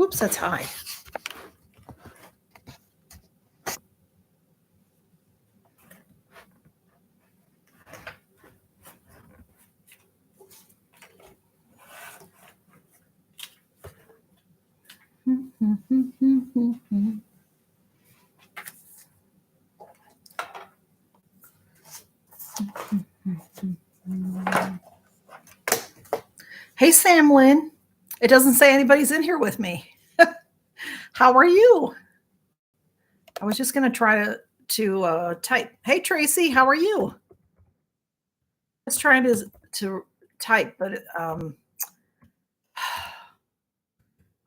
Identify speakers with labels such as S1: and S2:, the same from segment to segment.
S1: Oops, that's high. Hey, Sam Lynn. It doesn't say anybody's in here with me. How are you? I was just going to try to type. Hey, Tracy, how are you? I was trying to type, but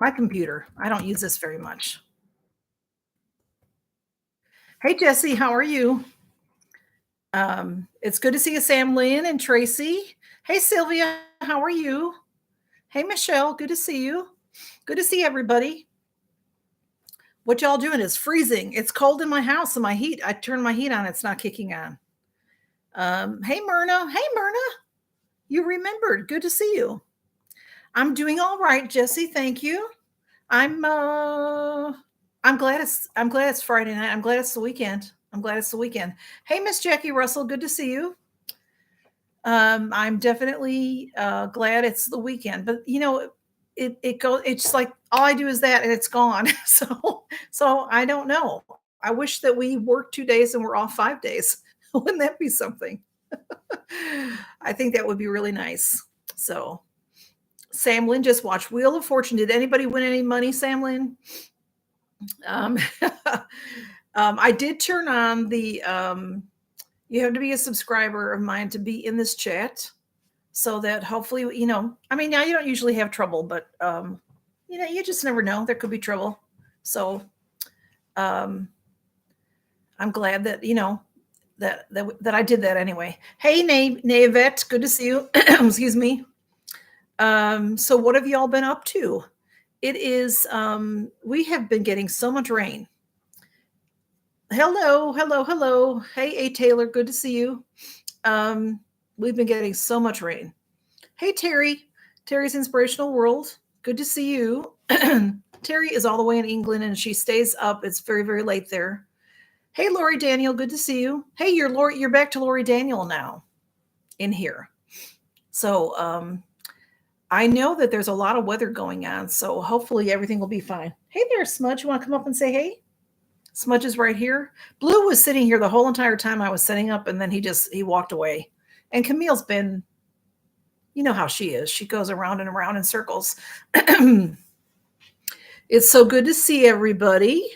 S1: my computer, I don't use this very much. Hey, Jesse, how are you? It's good to see you, Sam Lynn and Tracy. Hey, Sylvia, how are you? Hey, Michelle, good to see you. Good to see everybody. What y'all doing? It's freezing. It's cold in my house, and I turned my heat on. It's not kicking on. Hey, Myrna. Hey, Myrna. You remembered. Good to see you. I'm doing all right, Jesse. Thank you. I'm glad it's Friday night. I'm glad it's the weekend. Hey, Miss Jackie Russell. Good to see you. I'm definitely glad it's the weekend, but it goes. It's like all I do is that, and it's gone. So I don't know. I wish that we worked 2 days and we're off 5 days. Wouldn't that be something? I think that would be really nice. So, Sam Lynn just watched Wheel of Fortune. Did anybody win any money, Sam Lynn? I did turn on the. You have to be a subscriber of mine to be in this chat, so that hopefully, I mean, now you don't usually have trouble, but you just never know. There could be trouble. So, I'm glad that that I did that anyway. Hey, Navette, good to see you. Excuse me. So what have y'all been up to? It is, we have been getting so much rain. Hello. Hey, A. Taylor, good to see you. We've been getting so much rain. Hey, Terry's Inspirational World, good to see you. Terry is all the way in England, and she stays up. It's very, very late there. Hey, Lori Daniel, good to see you. Hey, you're back to Lori Daniel now in here. So I know that there's a lot of weather going on, so hopefully everything will be fine. Hey there, Smudge. You want to come up and say hey? Smudge is right here. Blue was sitting here the whole entire time I was setting up, and then he walked away. And Camille's been, you know how she is. She goes around and around in circles. It's so good to see everybody.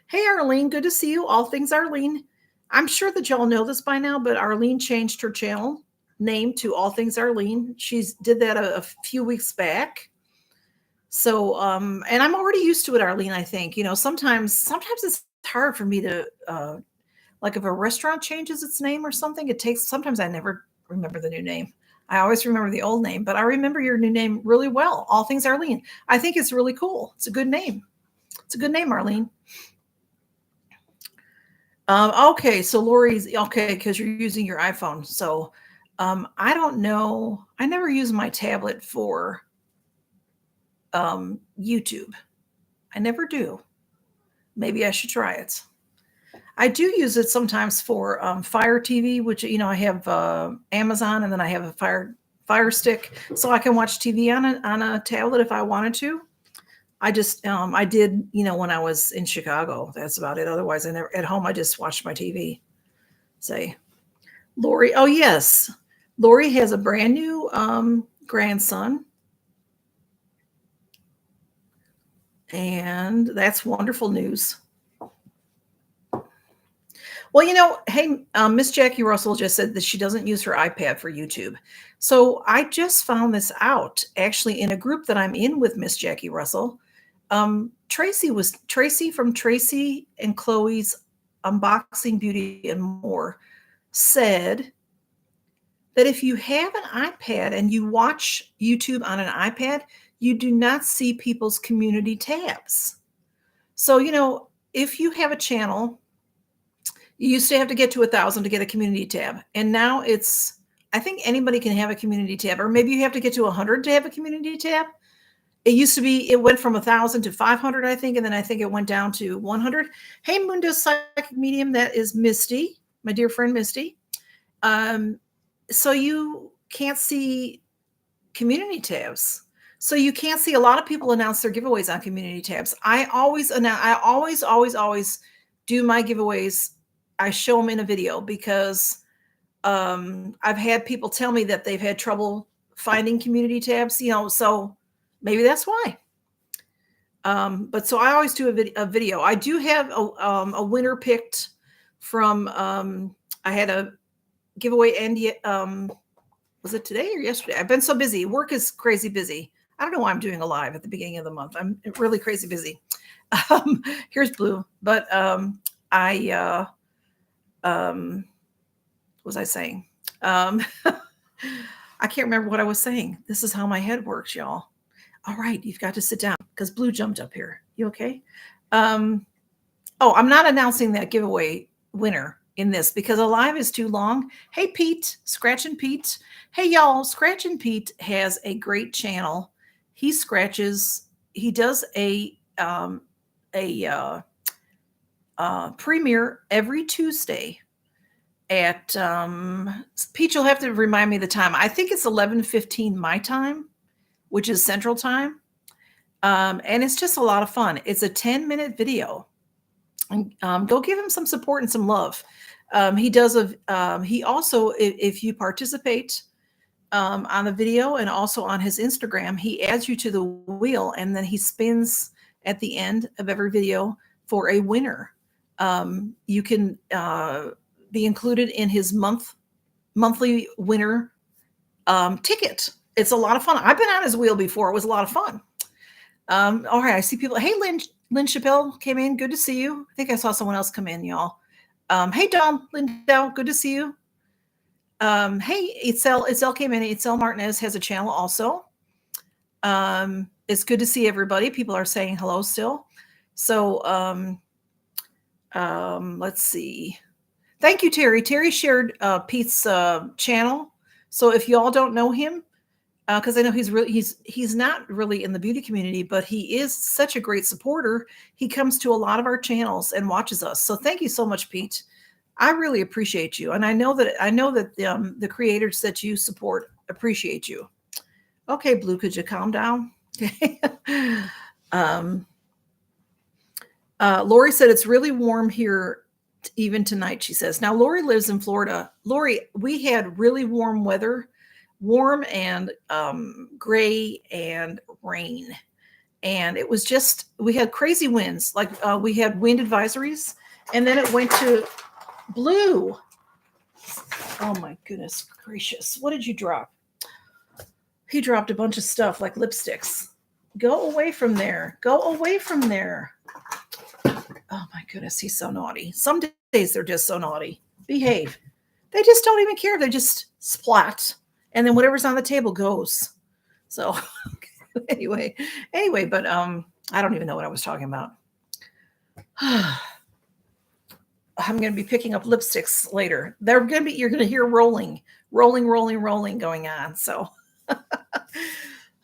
S1: Hey, Arlene, good to see you. All Things Arlene. I'm sure that y'all know this by now, but Arlene changed her channel name to All Things Arlene. She did that a few weeks back. So, and I'm already used to it, Arlene, I think. Sometimes it's hard for me to, like if a restaurant changes its name or something, sometimes I never remember the new name. I always remember the old name, but I remember your new name really well. All Things Arlene. I think it's really cool. It's a good name. Arlene. Okay, so Lori's okay because you're using your iPhone. So I don't know. I never use my tablet for YouTube. I never do. Maybe I should try it. I do use it sometimes for Fire TV, which I have Amazon, and then I have a Fire Stick, so I can watch TV on a tablet if I wanted to. I just I did when I was in Chicago. That's about it. Otherwise, at home I just watched my TV. Say, Lori. Oh yes, Lori has a brand new grandson, and that's wonderful news. Well, hey, Miss Jackie Russell just said that she doesn't use her iPad for YouTube. So I just found this out actually in a group that I'm in with Miss Jackie Russell. Tracy from Tracy and Chloe's Unboxing Beauty and More said that if you have an iPad and you watch YouTube on an iPad, you do not see people's community tabs. So, if you have a channel, you used to have to get to 1,000 to get a community tab. And now I think anybody can have a community tab, or maybe you have to get to 100 to have a community tab. It used to be, it went from 1,000 to 500, I think, and then I think it went down to 100. Hey, Mundo Psychic Medium, that is Misty, my dear friend Misty. So you can't see community tabs. So you can't see, a lot of people announce their giveaways on community tabs. I always always do my giveaways. I show them in a video because I've had people tell me that they've had trouble finding community tabs, so maybe that's why. But so I always do a video. I do have a winner picked from, I had a giveaway end, was it today or yesterday? I've been so busy. Work is crazy busy. I don't know why I'm doing a live at the beginning of the month. I'm really crazy busy. Here's Blue, but what was I saying? I can't remember what I was saying. This is how my head works, y'all. All right, you've got to sit down because Blue jumped up here. You okay? I'm not announcing that giveaway winner in this because a live is too long. Hey, Pete, Scratch and Pete. Hey, y'all, Scratch and Pete has a great channel. He does a premiere every Tuesday at, Pete, you'll have to remind me the time. I think it's 11:15 my time, which is Central Time. And it's just a lot of fun. It's a 10-minute video. And go give him some support and some love. He also, if you participate on the video and also on his Instagram, he adds you to the wheel and then he spins at the end of every video for a winner. You can be included in his monthly winner ticket. It's a lot of fun. I've been on his wheel before. It was a lot of fun. All right, I see people. Hey, Lynn Chappelle came in. Good to see you. I think I saw someone else come in, y'all. Hey, Dom Lindell. Good to see you. Hey, Itzel came in. Itzel Martinez has a channel also. It's good to see everybody. People are saying hello still. So let's see. Thank you, Terry. Terry shared Pete's channel. So if you all don't know him, because I know he's not really in the beauty community, but he is such a great supporter. He comes to a lot of our channels and watches us. So thank you so much, Pete. I really appreciate you, and I know that the creators that you support appreciate you. Okay, Blue, could you calm down? Okay. Lori said it's really warm here even tonight, she says. Now, Lori lives in Florida. Lori, we had really warm weather, warm and gray and rain. And it was just, we had crazy winds. Like we had wind advisories, and then it went to Blue. Oh my goodness gracious. What did you drop? He dropped a bunch of stuff like lipsticks. Go away from there. Go away from there. Oh my goodness, he's so naughty. Some days they're just so naughty. Behave. They just don't even care. They just splat. And then whatever's on the table goes. So anyway, but I don't even know what I was talking about. I'm going to be picking up lipsticks later. You're going to hear rolling going on. So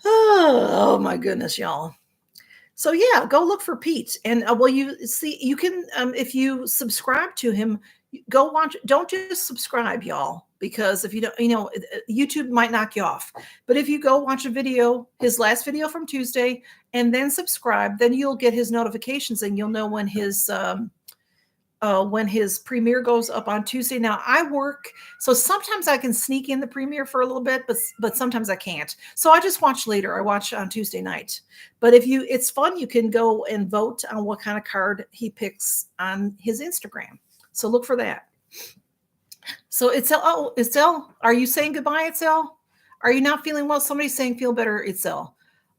S1: oh my goodness, y'all. So yeah, go look for Pete. And you can, if you subscribe to him, go watch. Don't just subscribe, y'all, because if you don't, YouTube might knock you off. But if you go watch a video, his last video from Tuesday, and then subscribe, then you'll get his notifications and you'll know when his premiere goes up on Tuesday. Now I work, so sometimes I can sneak in the premiere for a little bit, but sometimes I can't. So I just watch later. I watch on Tuesday night. But it's fun. You can go and vote on what kind of card he picks on his Instagram. So look for that. So Itzel, are you saying goodbye, Itzel? Are you not feeling well? Somebody's saying feel better, Itzel.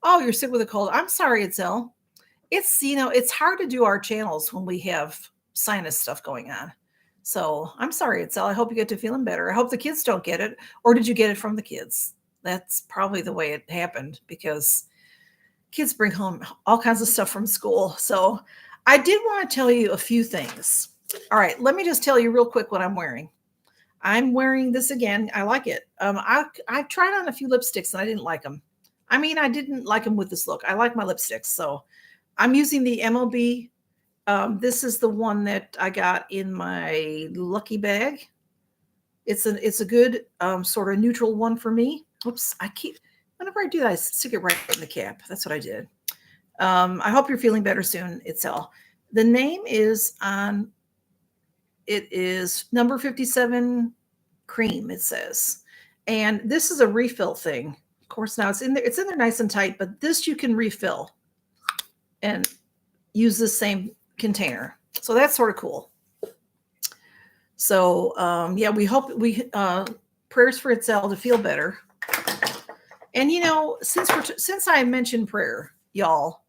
S1: Oh, you're sick with a cold. I'm sorry, Itzel. It's hard to do our channels when we have sinus stuff going on. So I'm sorry, Itzel. I hope you get to feeling better. I hope the kids don't get it. Or did you get it from the kids? That's probably the way it happened, because kids bring home all kinds of stuff from school. So I did want to tell you a few things. All right, let me just tell you real quick what I'm wearing. I'm wearing this again. I like it. I've tried on a few lipsticks and I didn't like them. I mean, I didn't like them with this look. I like my lipsticks. So I'm using the MLB. This is the one that I got in my lucky bag. It's a good sort of neutral one for me. Oops, whenever I do that, I stick it right in the cap. That's what I did. I hope you're feeling better soon, Itzel. The name is on, it is number 57 cream, it says. And this is a refill thing. Of course, now it's in there nice and tight, but this you can refill and use the same container. So that's sort of cool. So yeah, we hope prayers for Itzel to feel better. And since I mentioned prayer, y'all,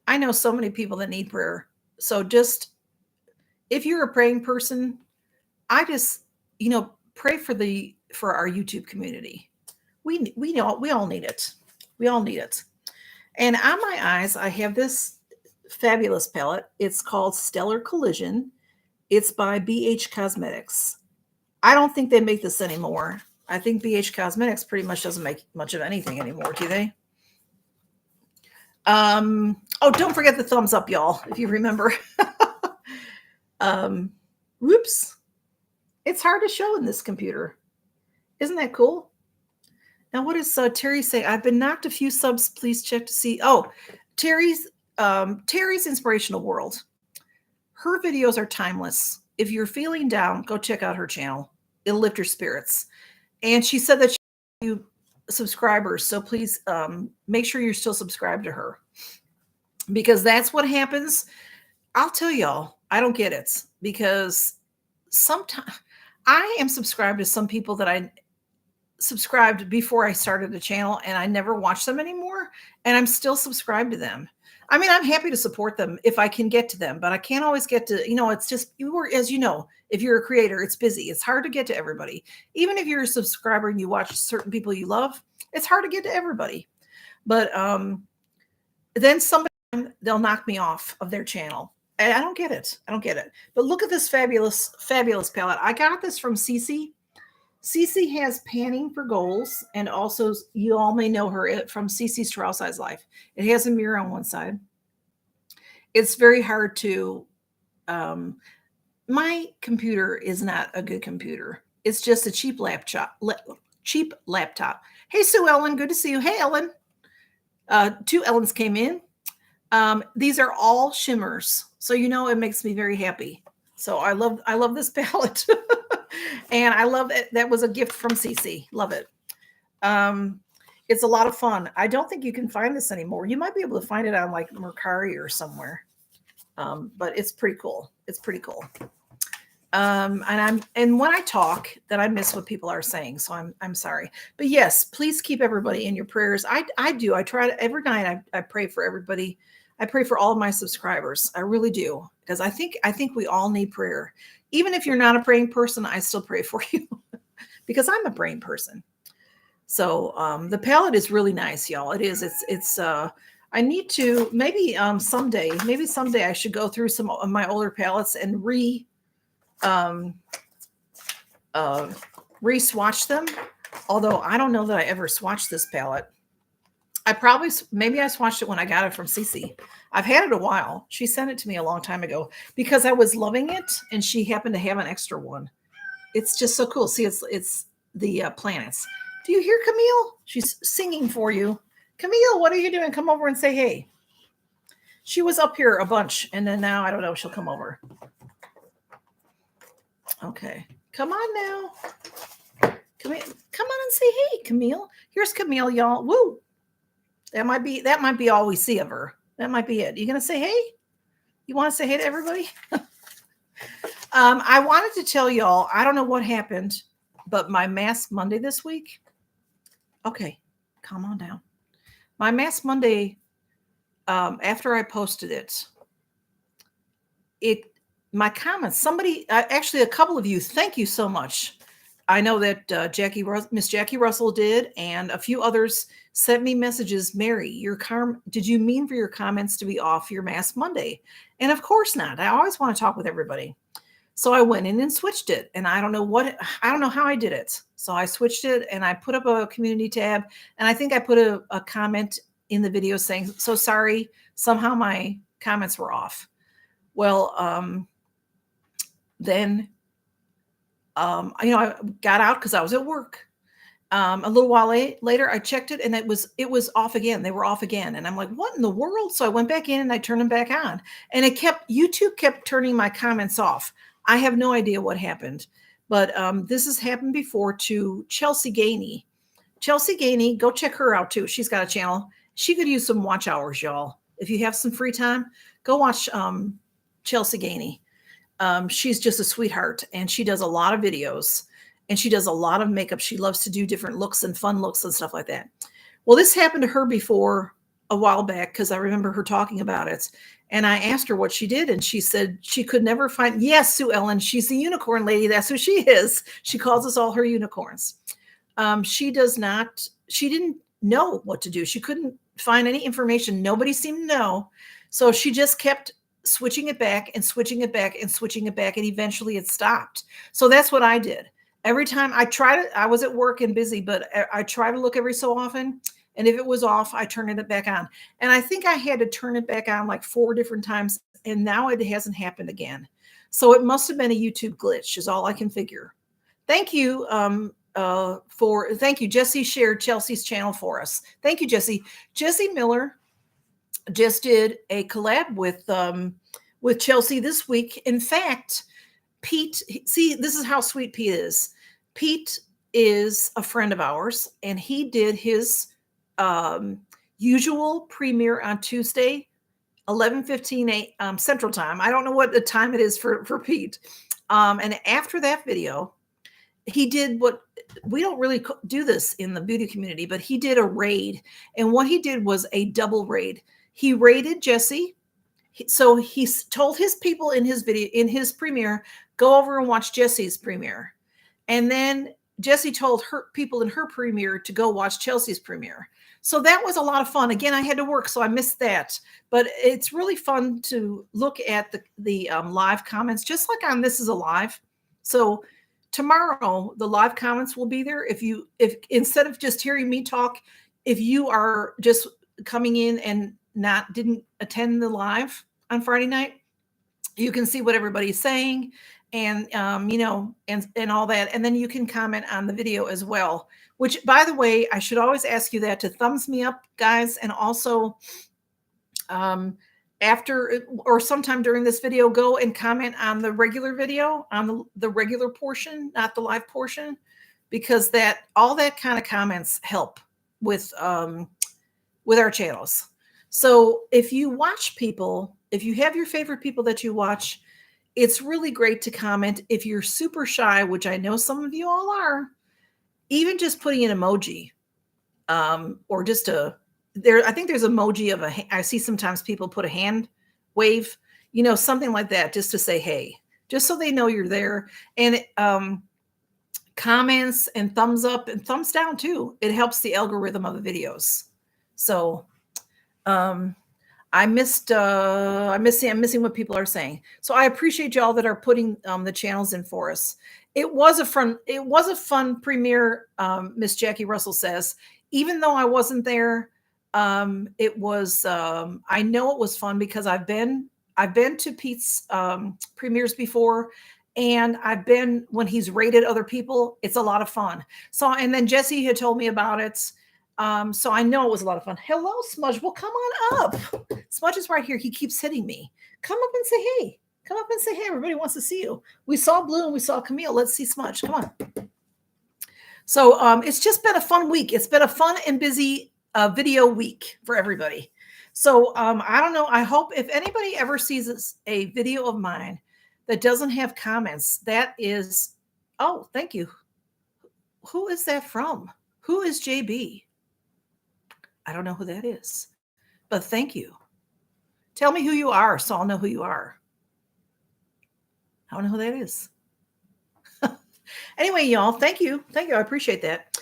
S1: I know so many people that need prayer. So just, if you're a praying person, I just, pray for our YouTube community. We all need it. We all need it. And on my eyes, I have this fabulous palette. It's called Stellar Collision. It's by BH Cosmetics. I don't think they make this anymore. I think BH Cosmetics pretty much doesn't make much of anything anymore, do they? Oh, don't forget the thumbs up, y'all, if you remember. Whoops. It's hard to show in this computer. Isn't that cool? Now, what does Terry say? I've been knocked a few subs. Please check to see. Oh, Terry's Inspirational World. Her videos are timeless. If you're feeling down, go check out her channel. It'll lift your spirits. And she said that you subscribers, so please make sure you're still subscribed to her, because that's what happens. I'll tell y'all, I don't get it, because sometimes I am subscribed to some people that I subscribed before I started the channel, and I never watch them anymore, and I'm still subscribed to them. I mean, I'm happy to support them if I can get to them, but I can't always get to, it's just, as you know, if you're a creator, it's busy. It's hard to get to everybody. Even if you're a subscriber and you watch certain people you love, it's hard to get to everybody. But then somebody, they'll knock me off of their channel. And I don't get it. I don't get it. But look at this fabulous, fabulous palette. I got this from Cece. Cece has Panning for Goals, and also you all may know her from Cece's Trial Size Life. It has a mirror on one side. It's very hard to, my computer is not a good computer. It's just a cheap laptop. Hey, Sue Ellen, good to see you. Hey, Ellen. 2 Ellens came in. These are all shimmers, so it makes me very happy. So I love this palette. And I love it. That was a gift from Cece. Love it. It's a lot of fun. I don't think you can find this anymore. You might be able to find it on like Mercari or somewhere. But it's pretty cool. It's pretty cool. And when I talk, that I miss what people are saying. So I'm sorry. But yes, please keep everybody in your prayers. I do. I try to every night. I pray for everybody. I pray for all of my subscribers. I really do, because I think we all need prayer. Even if you're not a praying person, I still pray for you because I'm a praying person. So the palette is really nice, y'all. It is. It's I need to maybe someday I should go through some of my older palettes and re-swatch them. Although I don't know that I ever swatched this palette. Maybe I swatched it when I got it from Cece. I've had it a while. She sent it to me a long time ago because I was loving it, and she happened to have an extra one. It's just so cool. See, it's the planets. Do you hear Camille? She's singing for you. Camille, what are you doing? Come over and say hey. She was up here a bunch, and then now I don't know if she'll come over. Okay, come on now. Come on and say hey, Camille. Here's Camille, y'all. Woo! That might be all we see of her. That might be it. You gonna say hey? You want to say hey to everybody? I wanted to tell y'all, I don't know what happened, but my Mask Monday this week. Okay, calm on down. My Mask Monday, after I posted my comments, actually a couple of you, thank you so much. I know that Miss Jackie Russell did, and a few others sent me messages. Mary, did you mean for your comments to be off your Mask Monday? And of course not. I always want to talk with everybody. So I went in and switched it, and I don't know how I did it. So I switched it and I put up a community tab, and I think I put a comment in the video saying, so sorry, somehow my comments were off. Well, then, I got out because I was at work. A little while later, I checked it and it was off again. They were off again. And I'm like, what in the world? So I went back in and I turned them back on. And YouTube kept turning my comments off. I have no idea what happened. But this has happened before to Chelsea Gainey. Chelsea Gainey, go check her out too. She's got a channel. She could use some watch hours, y'all. If you have some free time, go watch Chelsea Gainey. She's just a sweetheart, and she does a lot of videos, and she does a lot of makeup. She loves to do different looks and fun looks and stuff like that. Well, this happened to her before a while back because I remember her talking about it. And I asked her what she did, and she said she could never find. Yes, Sue Ellen, she's the unicorn lady. That's who she is. She calls us all her unicorns. She didn't know what to do. She couldn't find any information. Nobody seemed to know. So she just kept switching it back and switching it back and switching it back. And eventually it stopped. So that's what I did. Every time I was at work and busy, but I try to look every so often. And if it was off, I turned it back on. And I think I had to turn it back on like 4 different times. And now it hasn't happened again. So it must have been a YouTube glitch is all I can figure. Thank you. Thank you. Jesse shared Chelsea's channel for us. Thank you, Jesse. Jesse Miller just did a collab with Chelsea this week. In fact, Pete, see, this is how sweet Pete is. Pete is a friend of ours, and he did his usual premiere on Tuesday, 11:15 Central Time. I don't know what the time it is for Pete. And after that video, he did what we don't really do this in the beauty community, but he did a raid. And what he did was a double raid. He raided Jesse. So he told his people in his video, in his premiere, go over and watch Jesse's premiere. And then Jessie told her people in her premiere to go watch Chelsea's premiere. So that was a lot of fun. Again, I had to work, so I missed that. But it's really fun to look at the live comments, just like on This Is Alive. So tomorrow, the live comments will be there. If instead of just hearing me talk, if you are just coming in and didn't attend the live on Friday night, you can see what everybody's saying and and all that. And then you can comment on the video as well, which, by the way, I should always ask you that to thumbs me up, guys. And also after or sometime during this video, go and comment on the regular video, on the regular portion, not the live portion, because all that kind of comments help with our channels. So if you watch people, if you have your favorite people that you watch, it's really great to comment. If you're super shy, which I know some of you all are, even just putting an emoji or just I think there's emoji of I see sometimes people put a hand wave, something like that, just to say, hey, just so they know you're there. And comments and thumbs up and thumbs down too. It helps the algorithm of the videos. So I'm missing what people are saying. So I appreciate y'all that are putting the channels in for us. It was a fun premiere, Miss Jackie Russell says. Even though I wasn't there, it was I know it was fun because I've been to Pete's premieres before, and I've been when he's rated other people. It's a lot of fun. So, and then Jesse had told me about it. So I know it was a lot of fun. Hello, Smudge. Well, come on up. Smudge is right here. He keeps hitting me. Come up and say hey. Come up and say hey. Everybody wants to see you. We saw Blue and we saw Camille. Let's see Smudge. Come on. So it's just been a fun week. It's been a fun and busy video week for everybody. So I don't know. I hope if anybody ever sees a video of mine that doesn't have comments, that is, oh, thank you. Who is that from? Who is JB? I don't know who that is, but thank you. Tell me who you are so I'll know who you are. I don't know who that is. Anyway, y'all, thank you. Thank you. I appreciate that.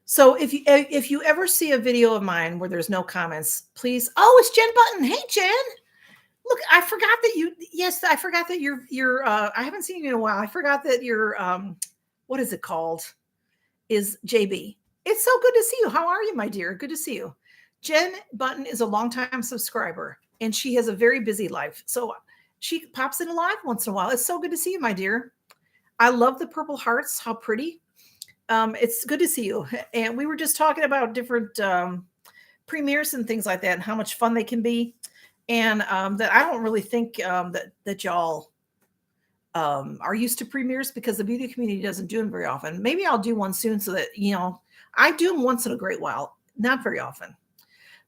S1: So if you ever see a video of mine where there's no comments, please. Oh, it's Jen Button. Hey, Jen. Look, I forgot that yes, I forgot that I haven't seen you in a while. I forgot that what is it called? Is JB. It's so good to see you. How are you, my dear? Good to see you. Jen Button is a longtime subscriber and she has a very busy life. So she pops in live once in a while. It's so good to see you, my dear. I love the purple hearts. How pretty. It's good to see you. And we were just talking about different premieres and things like that and how much fun they can be. And that I don't really think that y'all are used to premieres because the beauty community doesn't do them very often. Maybe I'll do one soon so that, I do them once in a great while, not very often.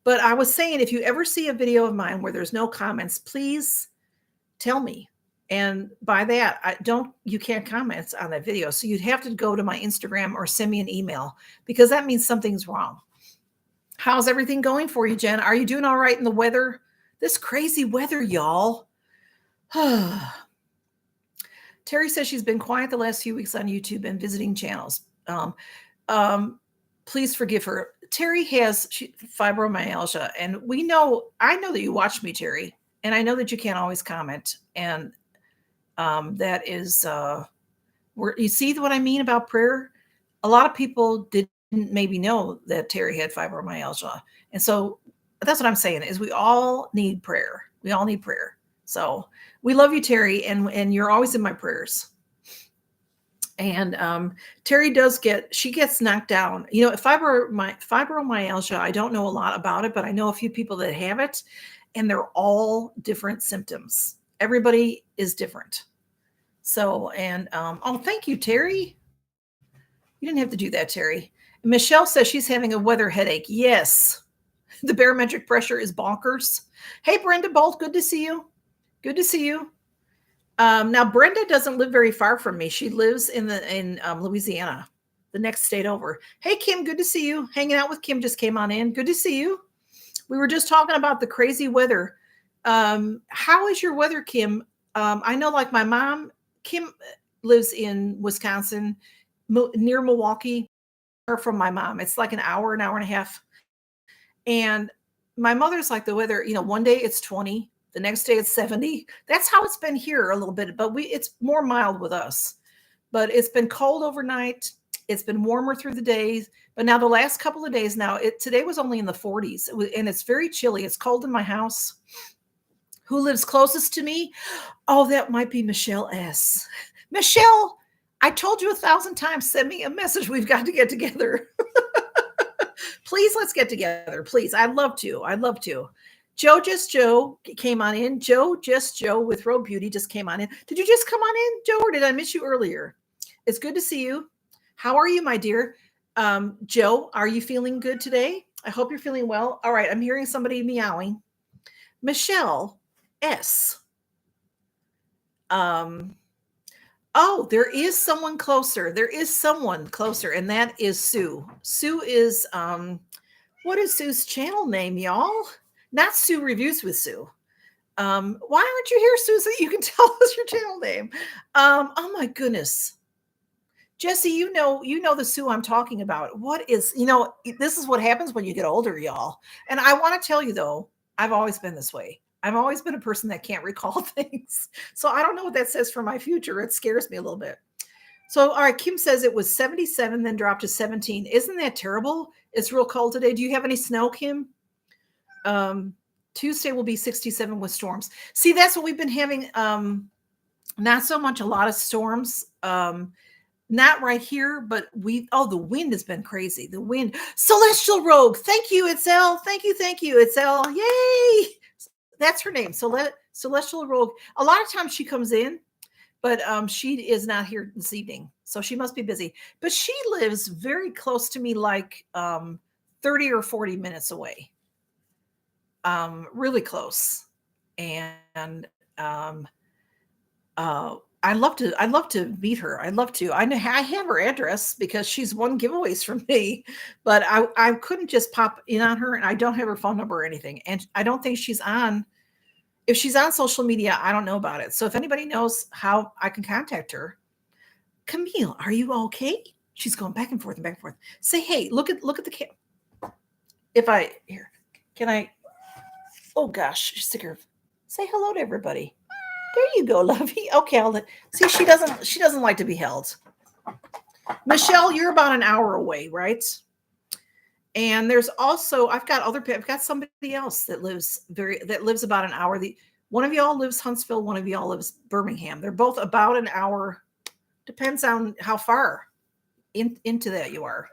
S1: But I was saying, if you ever see a video of mine where there's no comments, please tell me. And by that, you can't comment on that video. So you'd have to go to my Instagram or send me an email because that means something's wrong. How's everything going for you, Jen? Are you doing all right in the weather? This crazy weather, y'all. Terry says she's been quiet the last few weeks on YouTube and visiting channels. Please forgive her. Terry has fibromyalgia, and I know that you watch me, Terry, and I know that you can't always comment. And that is, you see what I mean about prayer? A lot of people didn't maybe know that Terry had fibromyalgia. And so that's what I'm saying is we all need prayer. We all need prayer. So we love you, Terry, and you're always in my prayers. And Terry she gets knocked down. Fibromyalgia, I don't know a lot about it, but I know a few people that have it, and they're all different symptoms. Everybody is different. So, and thank you, Terry. You didn't have to do that, Terry. Michelle says she's having a weather headache. Yes. The barometric pressure is bonkers. Hey, Brenda Bolt, good to see you. Good to see you. Now, Brenda doesn't live very far from me. She lives in Louisiana, the next state over. Hey, Kim, good to see you. Hanging out with Kim just came on in. Good to see you. We were just talking about the crazy weather. How is your weather, Kim? I know, like my mom, Kim lives in Wisconsin, near Milwaukee, from my mom. It's like an hour and a half. And my mother's like the weather, one day it's 20. The next day it's 70. That's how it's been here a little bit, but it's more mild with us. But it's been cold overnight. It's been warmer through the days. But now the last couple of days today was only in the 40s. And it's very chilly. It's cold in my house. Who lives closest to me? Oh, that might be Michelle S. Michelle, I told you 1,000 times, send me a message. We've got to get together. Please, let's get together. Please. I'd love to. Joe Just Joe came on in. Joe Just Joe with Road Beauty just came on in. Did you just come on in, Joe, or did I miss you earlier? It's good to see you. How are you, my dear? Joe, are you feeling good today? I hope you're feeling well. All right, I'm hearing somebody meowing. Michelle S. There is someone closer. And that is Sue. Sue is, what is Sue's channel name, y'all? Not Sue Reviews with Sue. Why aren't you here, Sue, so you can tell us your channel name? Oh my goodness. Jesse, you know the Sue I'm talking about. This is what happens when you get older, y'all. And I want to tell you, though, I've always been this way. I've always been a person that can't recall things. So I don't know what that says for my future. It scares me a little bit. So, all right, Kim says it was 77, then dropped to 17. Isn't that terrible? It's real cold today. Do you have any snow, Kim? Tuesday will be 67 with storms. See, that's what we've been having. Not so much a lot of storms. Not right here, but the wind has been crazy. The wind. Celestial Rogue. Thank you, Itzel. Thank you, Itzel. Yay. That's her name. Celestial Rogue. A lot of times she comes in, but she is not here this evening. So she must be busy. But she lives very close to me, like 30 or 40 minutes away. Really close. And I'd love to meet her. I'd love to. I have her address because she's won giveaways from me, but I couldn't just pop in on her, and I don't have her phone number or anything. And I don't think she's on. If she's on social media, I don't know about it. So if anybody knows how I can contact her, Camille, are you okay? She's going back and forth and back and forth. Say, hey, look at the camera. Can I? Oh gosh, she's sick of. Say hello to everybody. There you go, Lovey. Okay, see. She doesn't like to be held. Michelle, you're about an hour away, right? And there's also I've got somebody else that lives about an hour. One of y'all lives Huntsville, one of y'all lives Birmingham. They're both about an hour. Depends on how far into that you are.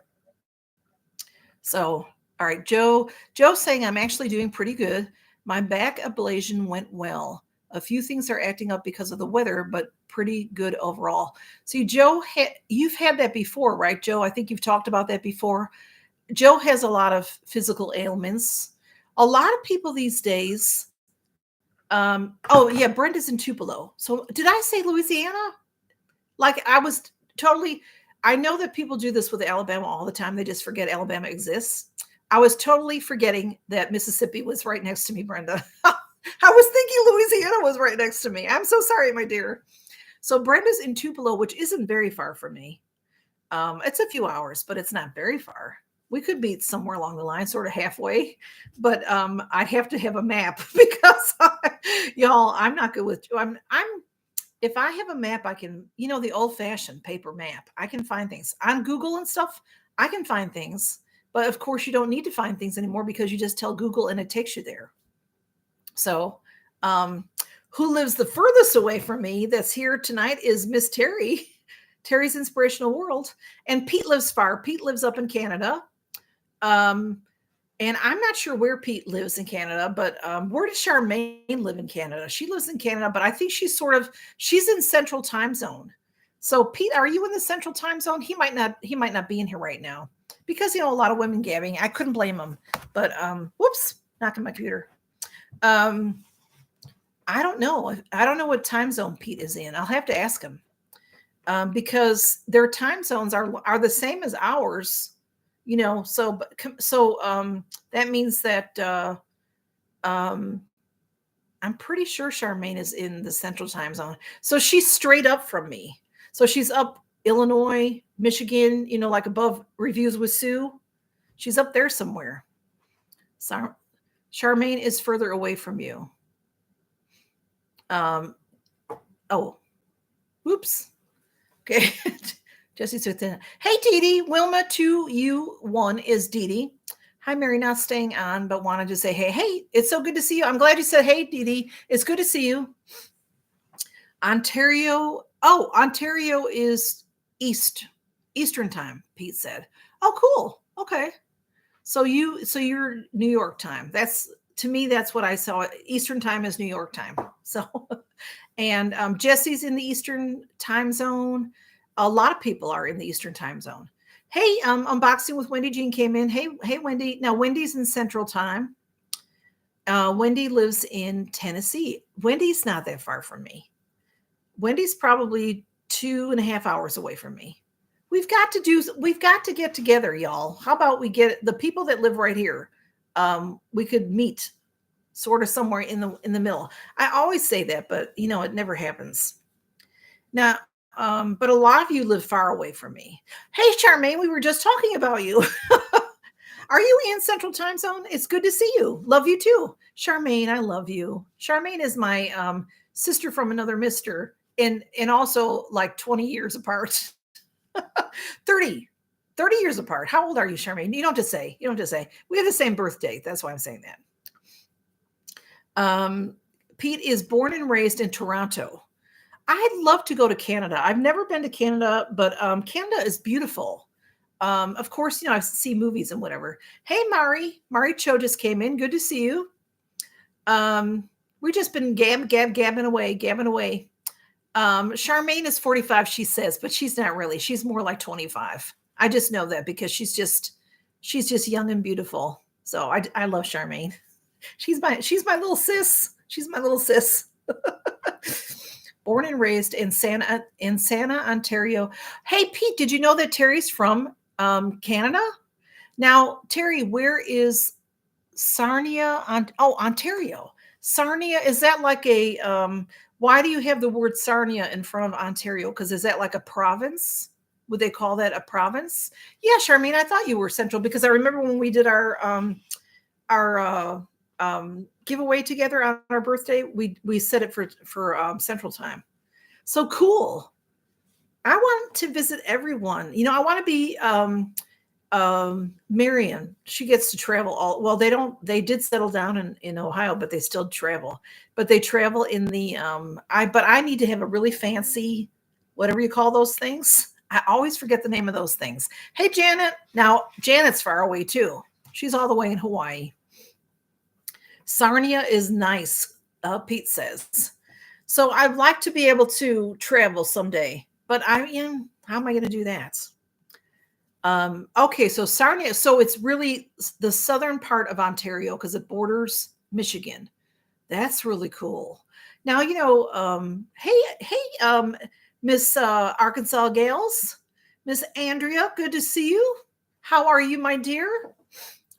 S1: So, all right, Joe's saying I'm actually doing pretty good. My back ablation went well. A few things are acting up because of the weather, but pretty good overall. See, Joe, you've had that before, right, Joe? I think you've talked about that before. Joe has a lot of physical ailments. A lot of people these days. Oh yeah, Brenda's in Tupelo. So did I say Louisiana? Like I was totally. I know that people do this with Alabama all the time. They just forget Alabama exists. I was totally forgetting that Mississippi was right next to me, Brenda. I was thinking Louisiana was right next to me. I'm so sorry, my dear. So Brenda's in Tupelo, which isn't very far from me. It's a few hours, but it's not very far. We could meet somewhere along the line, sort of halfway, but I'd have to have a map because y'all, I'm not good with. I'm. If I have a map, I can, the old-fashioned paper map. I can find things on Google and stuff. I can find things, but of course, you don't need to find things anymore because you just tell Google and it takes you there. So, who lives the furthest away from me that's here tonight is Miss Terry. Terry's Inspirational World. And Pete lives far. Pete lives up in Canada. And I'm not sure where Pete lives in Canada, but where does Charmaine live in Canada? She lives in Canada, but I think she's in Central Time Zone. So Pete, are you in the Central Time Zone? He might not be in here right now because a lot of women gabbing. I couldn't blame him. But whoops, knocking my computer. I don't know. I don't know what time zone Pete is in. I'll have to ask him. Because their time zones are the same as ours, so that means that I'm pretty sure Charmaine is in the Central Time Zone. So she's straight up from me. So she's up Illinois, Michigan, like above Reviews with Sue. She's up there somewhere. So Charmaine is further away from you. Oh, whoops. Okay. Jesse's within. Hey, Dee Dee. Wilma 2U1 is Dee Dee. Hi, Mary. Not staying on, but wanted to say, hey, it's so good to see you. I'm glad you said, hey, Dee Dee. It's good to see you. Ontario. Oh, Ontario is Eastern time, Pete said. Oh, cool. Okay. So you're New York time. To me, that's what I saw. Eastern time is New York time. So, and Jesse's in the Eastern time zone. A lot of people are in the Eastern time zone. Hey, Unboxing with Wendy Jean came in. Hey, Wendy. Now, Wendy's in Central time. Wendy lives in Tennessee. Wendy's not that far from me. Wendy's probably 2.5 hours away from me. We've got to get together, y'all. How about we get the people that live right here? We could meet sort of somewhere in the middle. I always say that, but it never happens. Now, but a lot of you live far away from me. Hey, Charmaine, we were just talking about you. Are you in Central Time Zone? It's good to see you. Love you too. Charmaine, I love you. Charmaine is my sister from another mister, and also like 20 years apart. 30 years apart. How old are you, Charmaine? You don't have to say. We have the same birthday. That's why I'm saying that. Pete is born and raised in Toronto. I'd love to go to Canada. I've never been to Canada, but Canada is beautiful. Of course, I see movies and whatever. Hey, Mari Cho just came in. Good to see you. We've just been gabbing away. Charmaine is 45, she says, but she's not really. She's more like 25. I just know that because she's just young and beautiful. So I love Charmaine. She's my little sis. She's my little sis. Born and raised in Santa, Ontario. Hey, Pete, did you know that Terry's from Canada? Now, Terry, where is Sarnia? Ontario. Sarnia, is that like a, why do you have the word Sarnia in front of Ontario? Because is that like a province? Would they call that a province? Yeah, Charmaine, I thought you were central because I remember when we did our giveaway together on our birthday. We set it for Central Time. So cool. I want to visit everyone. I want to be Marion. She gets to travel all. Well, they did settle down in Ohio, but they still travel. But they travel in the but I need to have a really fancy, whatever you call those things. I always forget the name of those things. Hey, Janet. Now, Janet's far away too. She's all the way in Hawaii. Sarnia is nice, Pete says. So I'd like to be able to travel someday, but how am I going to do that? Okay, so Sarnia, so it's really the southern part of Ontario because it borders Michigan. That's really cool. Now, hey, Miss Arkansas Gales, Miss Andrea, good to see you. How are you, my dear?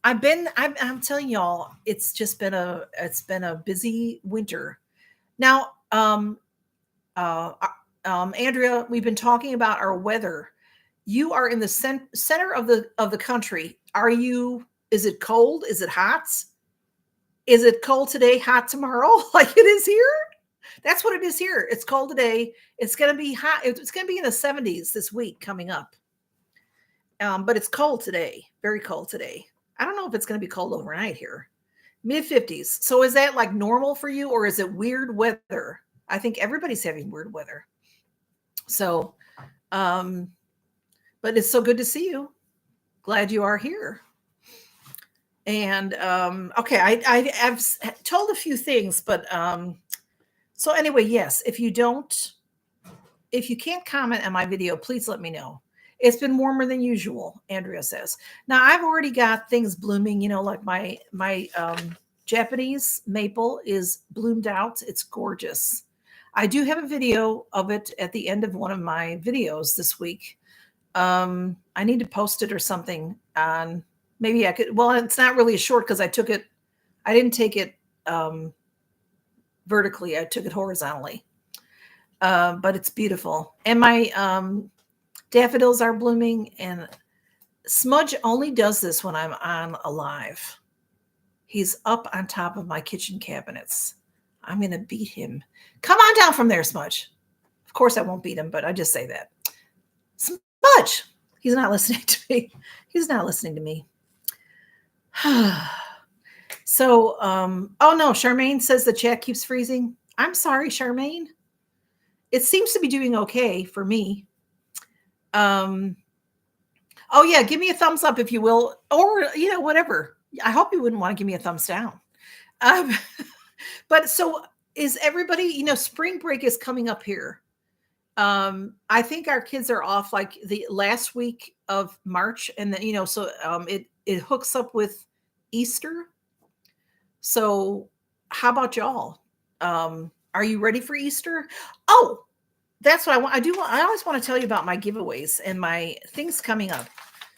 S1: I'm telling y'all, it's been a busy winter. Now, Andrea, we've been talking about our weather. You are in the center of the country. Is it cold? Is it hot? Is it cold today, hot tomorrow, like it is here? That's what it is here. It's cold today. It's going to be hot. It's going to be in the 70s this week coming up. But it's cold today, very cold today. I don't know if it's going to be cold overnight here. Mid 50s. So is that like normal for you, or is it weird weather? I think everybody's having weird weather. So, but it's so good to see you. Glad you are here. And okay, I've told a few things, but so anyway, yes, if you can't comment on my video, please let me know. It's been warmer than usual, Andrea says. Now I've already got things blooming, like my Japanese maple is bloomed out. It's gorgeous. I do have a video of it at the end of one of my videos this week. I need to post it or something on, maybe I could, well, it's not really a short because I didn't take it vertically. I took it horizontally. But it's beautiful. And my daffodils are blooming, and Smudge only does this when I'm on a live. He's up on top of my kitchen cabinets. I'm going to beat him. Come on down from there, Smudge. Of course I won't beat him, but I just say that. Smudge! He's not listening to me. He's not listening to me. So, oh no, Charmaine says the chat keeps freezing. I'm sorry, Charmaine. It seems to be doing okay for me. Oh yeah, give me a thumbs up if you will, or whatever. I hope you wouldn't want to give me a thumbs down. But so is everybody, spring break is coming up here. I think our kids are off like the last week of March, and then so it hooks up with Easter. So how about y'all? Are you ready for Easter? Oh, that's what I want. I always want to tell you about my giveaways and my things coming up.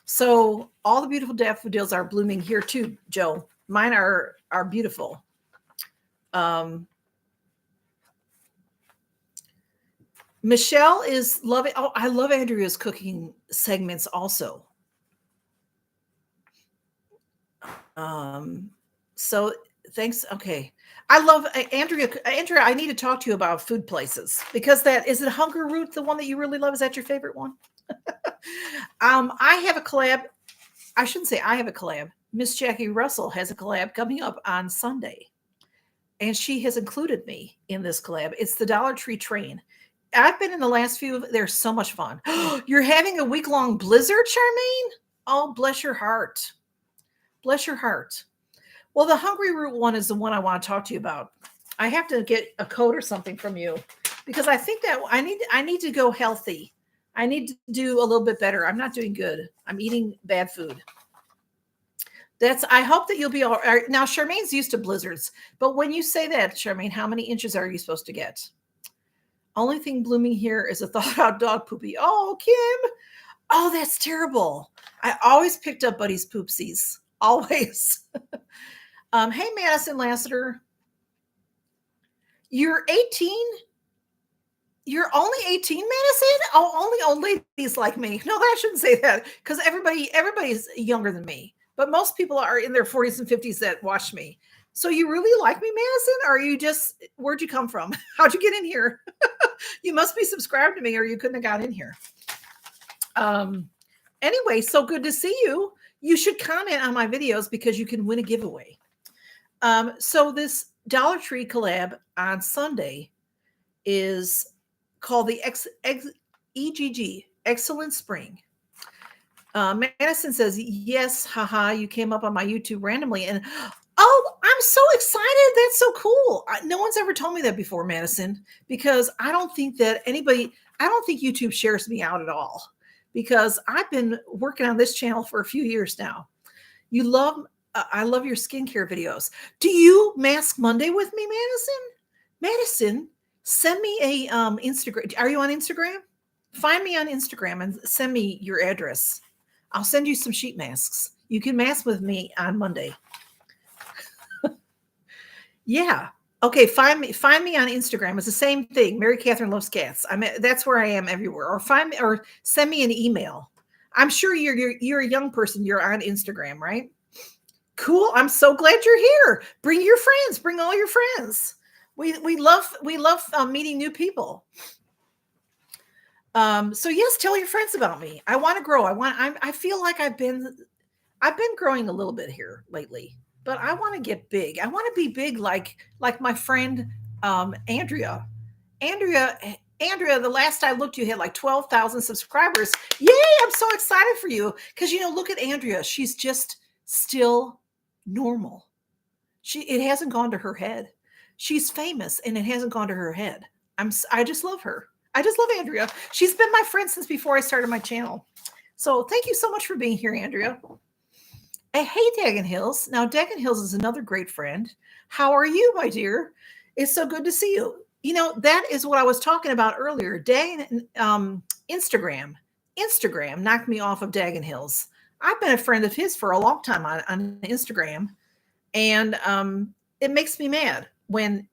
S1: So all the beautiful daffodils are blooming here too, Joe. Mine are beautiful. Michelle is loving. Oh, I love Andrea's cooking segments also. So thanks. Okay. I love Andrea. Andrea, I need to talk to you about food places, because is it Hunger Root, the one that you really love? Is that your favorite one? I have a collab. I shouldn't say I have a collab. Miss Jackie Russell has a collab coming up on Sunday, and she has included me in this collab. It's the Dollar Tree Train. I've been in the last few. They're so much fun. You're having a week-long blizzard, Charmaine? Oh, bless your heart. Bless your heart. Well, the Hungry Root one is the one I want to talk to you about. I have to get a code or something from you, because I think that I need to go healthy. I need to do a little bit better. I'm not doing good. I'm eating bad food. I hope that you'll be all right. Now, Charmaine's used to blizzards, but when you say that, Charmaine, how many inches are you supposed to get? Only thing blooming here is a thawed out dog poopy. Oh, Kim. Oh, that's terrible. I always picked up Buddy's poopsies. Always. Hey, Madison Lassiter. You're 18? You're only 18, Madison? Oh, only old ladies like me. No, I shouldn't say that, because everybody's younger than me. But most people are in their 40s and 50s that watch me. So you really like me, Madison? Or are you just, where'd you come from? How'd you get in here? You must be subscribed to me or you couldn't have got in here. Anyway, so good to see you. You should comment on my videos because you can win a giveaway. So this Dollar Tree collab on Sunday is called the EGG, Excellent Spring. Madison says, yes, haha, you came up on my YouTube randomly. And oh, I'm so excited. That's so cool. No one's ever told me that before, Madison, because I don't think YouTube shares me out at all, because I've been working on this channel for a few years now. I love your skincare videos. Do you Mask Monday with me, Madison? Madison, send me a Instagram. Are you on Instagram? Find me on Instagram and send me your address. I'll send you some sheet masks. You can mask with me on Monday. Yeah. Okay. Find me on Instagram. It's the same thing. Mary Catherine Loves Cats. That's where I am everywhere. Or find me or send me an email. I'm sure you're a young person. You're on Instagram, right? Cool. I'm so glad you're here. Bring your friends. Bring all your friends. We love meeting new people. So yes, tell your friends about me. I want to grow. I feel like I've been growing a little bit here lately, but I want to get big. I want to be big like my friend Andrea. Andrea, the last I looked, you had like 12,000 subscribers. Yay, I'm so excited for you. Because look at Andrea. She's just still normal. It hasn't gone to her head. She's famous and it hasn't gone to her head. I just love her. I just love Andrea. She's been my friend since before I started my channel. So thank you so much for being here, Andrea. Hey, Dagan Hills. Now, Dagan Hills is another great friend. How are you, my dear? It's so good to see you. That is what I was talking about earlier. Instagram knocked me off of Dagan Hills. I've been a friend of his for a long time on Instagram. And it makes me mad when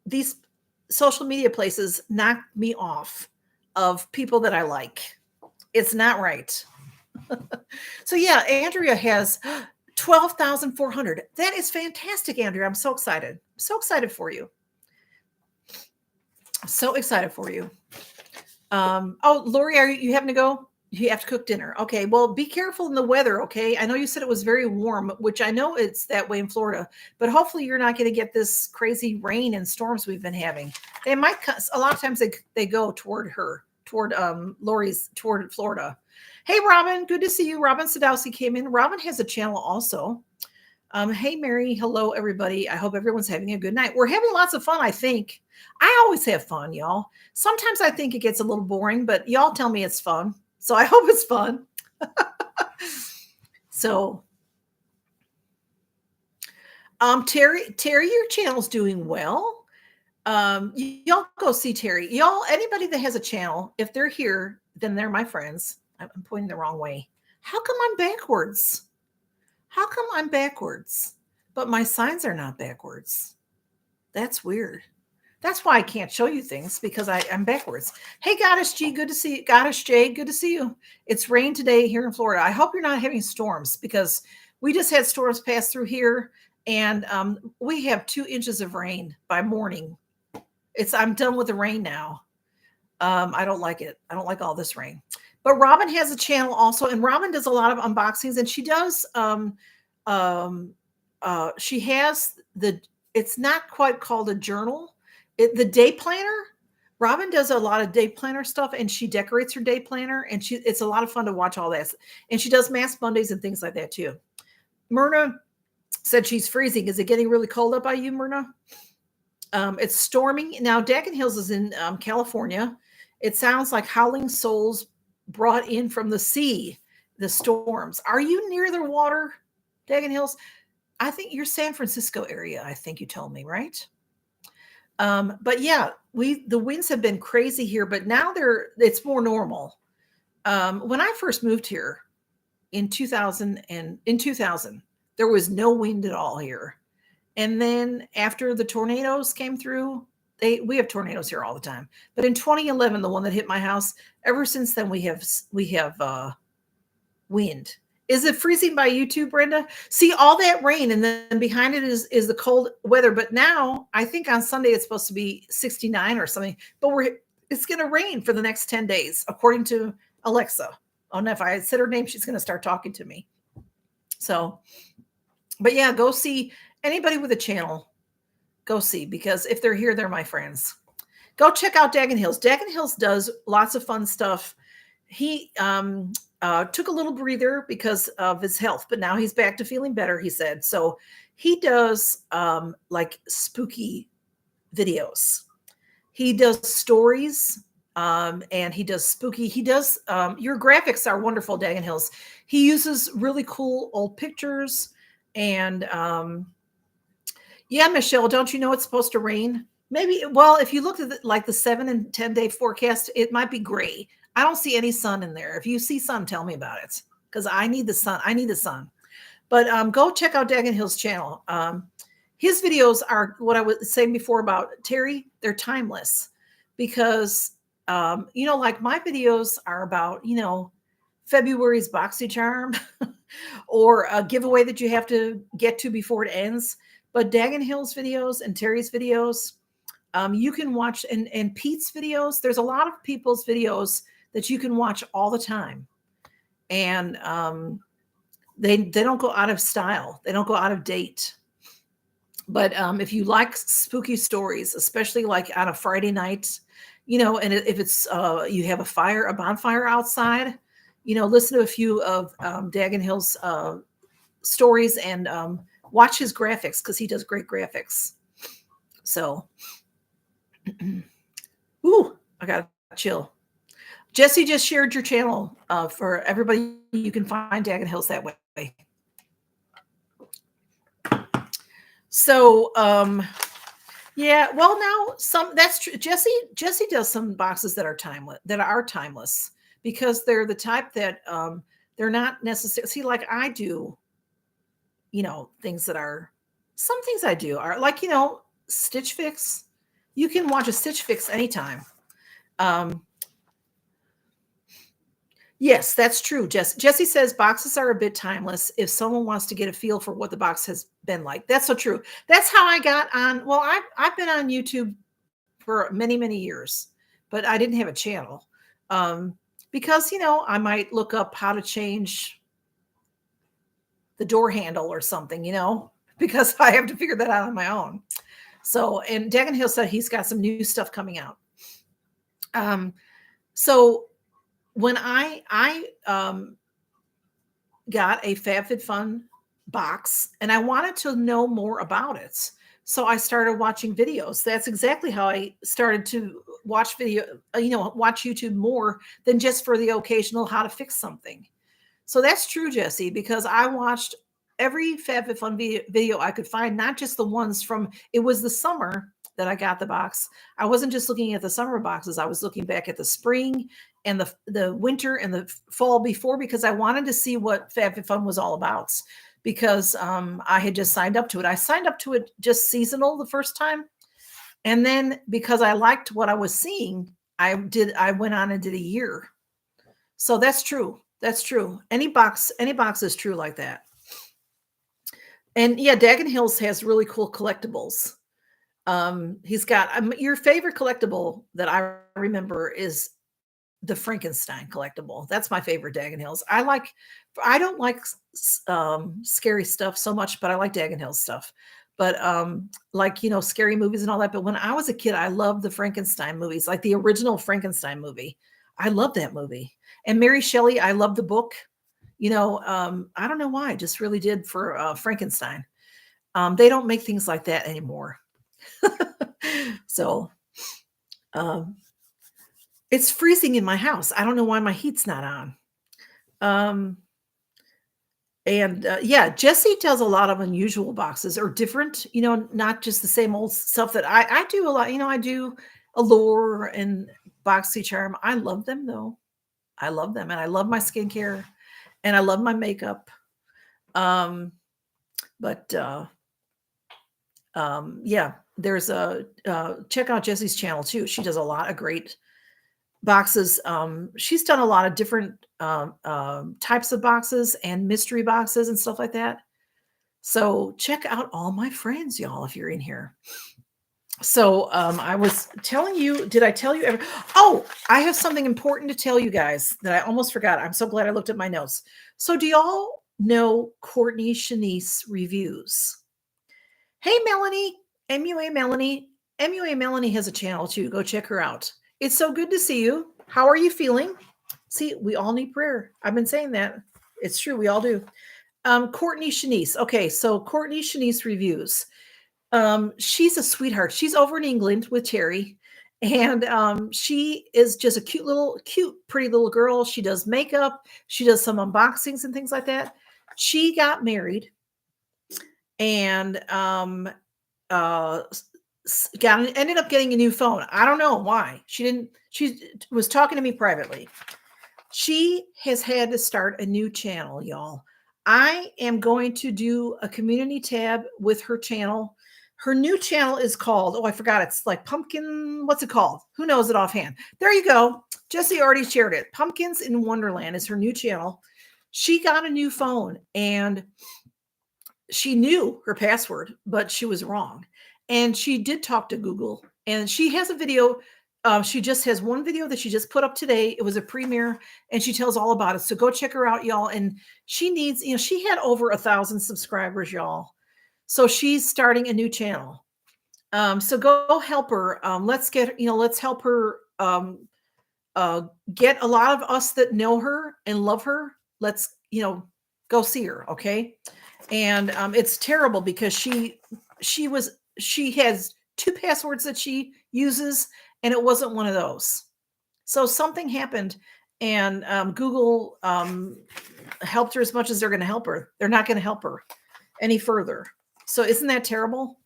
S1: these social media places knock me off of people that I like. It's not right. So yeah, Andrea has 12,400. That is fantastic, Andrea. I'm so excited. So excited for you. So excited for you. Oh, Lori, are you having to go? You have to cook dinner. Okay. Well, be careful in the weather. Okay. I know you said it was very warm, which I know it's that way in Florida, but hopefully you're not going to get this crazy rain and storms we've been having. They might, a lot of times they go toward Lori's, toward Florida. Hey, Robin, good to see you. Robin Sadowski came in. Robin has a channel also. Hey, Mary. Hello, everybody. I hope everyone's having a good night. We're having lots of fun, I think. I always have fun, y'all. Sometimes I think it gets a little boring, but y'all tell me it's fun. So I hope it's fun. So, Terry, your channel's doing well. Y'all go see Terry. Y'all, anybody that has a channel, if they're here, then they're my friends. I'm pointing the wrong way. How come I'm backwards? How come I'm backwards? But my signs are not backwards. That's weird. That's why I can't show you things, because I'm backwards. Hey, Goddess G, good to see you. Goddess Jade, good to see you. It's rain today here in Florida. I hope you're not having storms, because we just had storms pass through here, and we have 2 inches of rain by morning. I'm done with the rain now. I don't like it. I don't like all this rain. But Robin has a channel also, and Robin does a lot of unboxings, and she does. She has it's not quite called a journal. The day planner. Robin does a lot of day planner stuff, and she decorates her day planner, and it's a lot of fun to watch all that. And she does Mask Mondays and things like that too. Myrna said she's freezing. Is it getting really cold up by you, Myrna? It's storming now. Dagan Hills is in California. It sounds like howling souls brought in from the sea. The storms. Are you near the water, Dagan Hills? I think you're San Francisco area. I think you told me, right? But yeah, the winds have been crazy here, but now it's more normal. When I first moved here in 2000, there was no wind at all here. And then after the tornadoes came through, we have tornadoes here all the time. But in 2011, the one that hit my house, ever since then we have wind. Is it freezing by you too, Brenda? See all that rain, and then behind it is the cold weather. But now I think on Sunday it's supposed to be 69 or something. But it's going to rain for the next 10 days, according to Alexa. Oh, and if I said her name, she's going to start talking to me. So, but yeah, go see anybody with a channel. Go see, because if they're here, they're my friends. Go check out Dagan Hills. Dagan Hills does lots of fun stuff. He took a little breather because of his health, but now he's back to feeling better, he said. So he does like spooky videos. He does stories, and he does spooky. He does, your graphics are wonderful, Dagan Hills. He uses really cool old pictures. And yeah, Michelle, don't you know it's supposed to rain? Maybe, well, if you look at like the 7 and 10 day forecast, it might be gray. I don't see any sun in there. If you see sun, tell me about it, because I need the sun. I need the sun. But go check out Dagan Hill's channel. His videos are what I was saying before about Terry. They're timeless because, like my videos are about, February's BoxyCharm or a giveaway that you have to get to before it ends. But Dagan Hill's videos and Terry's videos, you can watch, and Pete's videos. There's a lot of people's videos that you can watch all the time. And they don't go out of style. They don't go out of date. But if you like spooky stories, especially like on a Friday night, and if it's you have a bonfire outside, listen to a few of Dagan Hill's stories and watch his graphics, because he does great graphics. So, ooh, I got to chill. Jesse just shared your channel for everybody. You can find Dagan Hills that way. So, yeah, well, now that's true. Jesse does some boxes that are timeless because they're the type that they're not necessarily, see, like I do, things that are, some things I do are like, Stitch Fix. You can watch a Stitch Fix anytime. Yes, that's true. Jesse says boxes are a bit timeless if someone wants to get a feel for what the box has been like. That's so true. That's how I got on. Well, I've been on YouTube for many, many years, but I didn't have a channel because, I might look up how to change the door handle or something, because I have to figure that out on my own. So, and Dagan Hill said he's got some new stuff coming out. So when I got a FabFitFun box and I wanted to know more about it, so I started watching videos. That's exactly how I started to watch watch YouTube more than just for the occasional how to fix something. So that's true, Jesse, because I watched every FabFitFun video I could find, not just the ones from, it was the summer that I got the box. I wasn't just looking at the summer boxes. I was looking back at the spring and the winter and the fall before, because I wanted to see what FabFitFun was all about, because I had just signed up to it. I signed up to it just seasonal the first time. And then because I liked what I was seeing, I went on and did a year. So that's true. That's true. Any box is true like that. And yeah, Dagan Hills has really cool collectibles. He's got your favorite collectible that I remember is the Frankenstein collectible. That's my favorite Dagan Hills. I don't like scary stuff so much, but I like Dagan Hills stuff. But like, scary movies and all that. But when I was a kid, I loved the Frankenstein movies, like the original Frankenstein movie. I love that movie. And Mary Shelley, I love the book. I don't know why, I just really did for Frankenstein. They don't make things like that anymore. So it's freezing in my house. I don't know why my heat's not on. And yeah, Jesse does a lot of unusual boxes or different, not just the same old stuff that I do a lot. I do Allure and BoxyCharm. I love them though. I love them, and I love my skincare, and I love my makeup. But yeah, there's check out Jessie's channel too. She does a lot of great boxes. She's done a lot of different types of boxes and mystery boxes and stuff like that. So check out all my friends, y'all, if you're in here. So I was telling you, did I tell you ever? Oh, I have something important to tell you guys that I almost forgot. I'm so glad I looked at my notes. So do y'all know Courtney Shanice Reviews? Hey, Melanie, MUA Melanie. MUA Melanie has a channel too. Go check her out. It's so good to see you. How are you feeling? See, we all need prayer. I've been saying that. It's true. We all do. Courtney Shanice. Okay, so Courtney Shanice Reviews. She's a sweetheart. She's over in England with Terry, and she is just a cute, pretty little girl. She does makeup. She does some unboxings and things like that. She got married, and ended up getting a new phone. I don't know why. She was talking to me privately. She has had to start a new channel, y'all. I am going to do a community tab with her channel. Her new channel is called, oh, I forgot. It's like Pumpkin. What's it called? Who knows it offhand? There you go. Jessie already shared it. Pumpkins in Wonderland is her new channel. She got a new phone and she knew her password, but she was wrong. And she did talk to Google, and she has a video. She just has one video that she just put up today. It was a premiere, and she tells all about it. So go check her out, y'all. And she needs, she had over 1,000 subscribers, y'all. So she's starting a new channel. So go help her. Let's help her get a lot of us that know her and love her. Let's, go see her. Okay. And it's terrible because she has 2 passwords that she uses, and it wasn't one of those. So something happened, and Google helped her as much as they're going to help her. They're not going to help her any further. So isn't that terrible?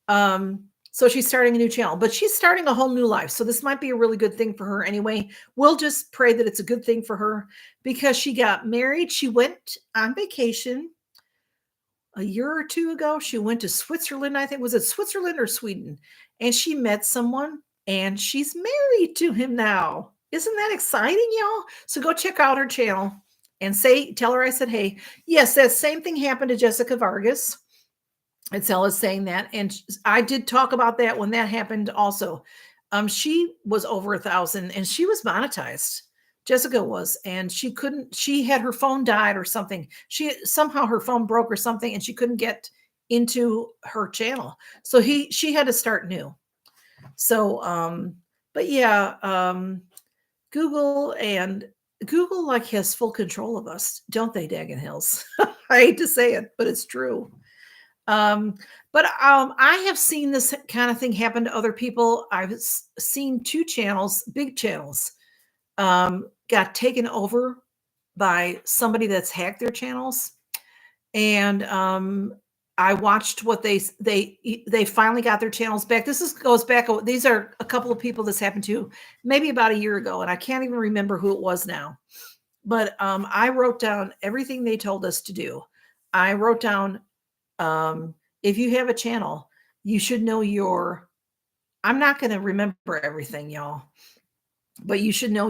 S1: So she's starting a new channel, but she's starting a whole new life. So this might be a really good thing for her anyway. We'll just pray that it's a good thing for her because she got married. She went on vacation a year or 2 ago. She went to Switzerland. I think, was it Switzerland or Sweden? And she met someone, and she's married to him now. Isn't that exciting, y'all? So go check out her channel and tell her I said, hey. Yes, that same thing happened to Jessica Vargas. It's Ella's saying that. And I did talk about that when that happened also. She was over 1,000 and she was monetized. Jessica was, and she had her phone died or something. Somehow her phone broke or something, and she couldn't get into her channel. So she had to start new. So, but yeah, Google like has full control of us, don't they, Daggin Hills? I hate to say it, but it's true. But I have seen this kind of thing happen to other people. I've seen 2 channels, big channels, got taken over by somebody that's hacked their channels. And I watched what they finally got their channels back. Goes back. These are a couple of people this happened to maybe about a year ago, and I can't even remember who it was now. But I wrote down everything they told us to do. I wrote down, if you have a channel, you should know I'm not going to remember everything, y'all, but you should know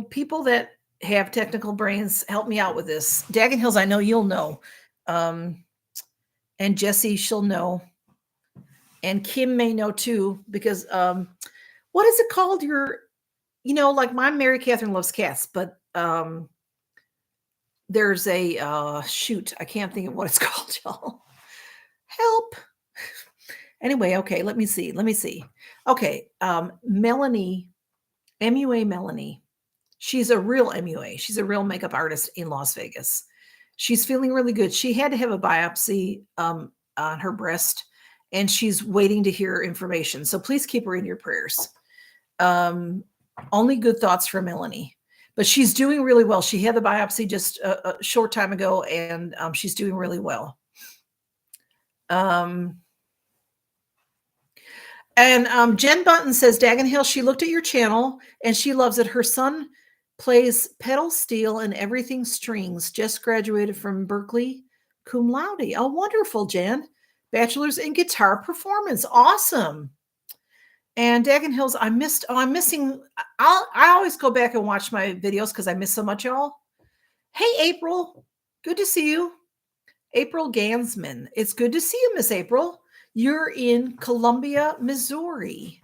S1: people that have technical brains, help me out with this. Daggin Hills, I know you'll know. And Jessie, she'll know. And Kim may know too, because what is it called? Like my Mary Catherine Loves Cats, but there's a shoot. I can't think of what it's called, y'all. Help. Anyway, okay, let me see. Okay, Melanie, MUA Melanie. She's a real MUA. She's a real makeup artist in Las Vegas. She's feeling really good. She had to have a biopsy on her breast, and she's waiting to hear information. So please keep her in your prayers. Only good thoughts for Melanie. But she's doing really well. She had the biopsy just a short time ago, and she's doing really well. And Jen Button says, Daggin Hill, she looked at your channel, and she loves it. Her son plays pedal steel and everything strings, just graduated from Berkeley, cum laude. Oh, wonderful, Jen. Bachelor's in guitar performance. Awesome. And Dagon Hills, I'm missing. I always go back and watch my videos because I miss so much, y'all. Hey, April. Good to see you. April Gansman. It's good to see you, Miss April. You're in Columbia, Missouri.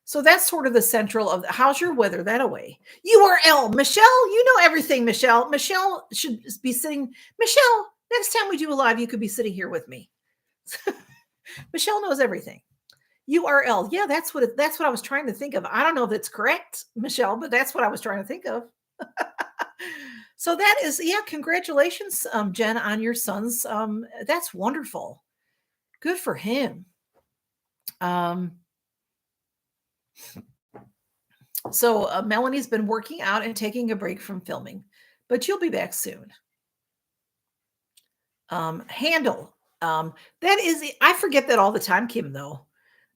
S1: So that's sort of the central of how's your weather that away? URL. Michelle, you know everything, Michelle. Michelle should be sitting. Michelle, next time we do a live, you could be sitting here with me. Michelle knows everything. URL. Yeah, that's what I was trying to think of. I don't know if it's correct, Michelle, but that's what I was trying to think of. So that is, yeah, congratulations, Jen, on your son's. That's wonderful. Good for him. So Melanie's been working out and taking a break from filming, but you'll be back soon. Handle. That is, I forget that all the time, Kim, though,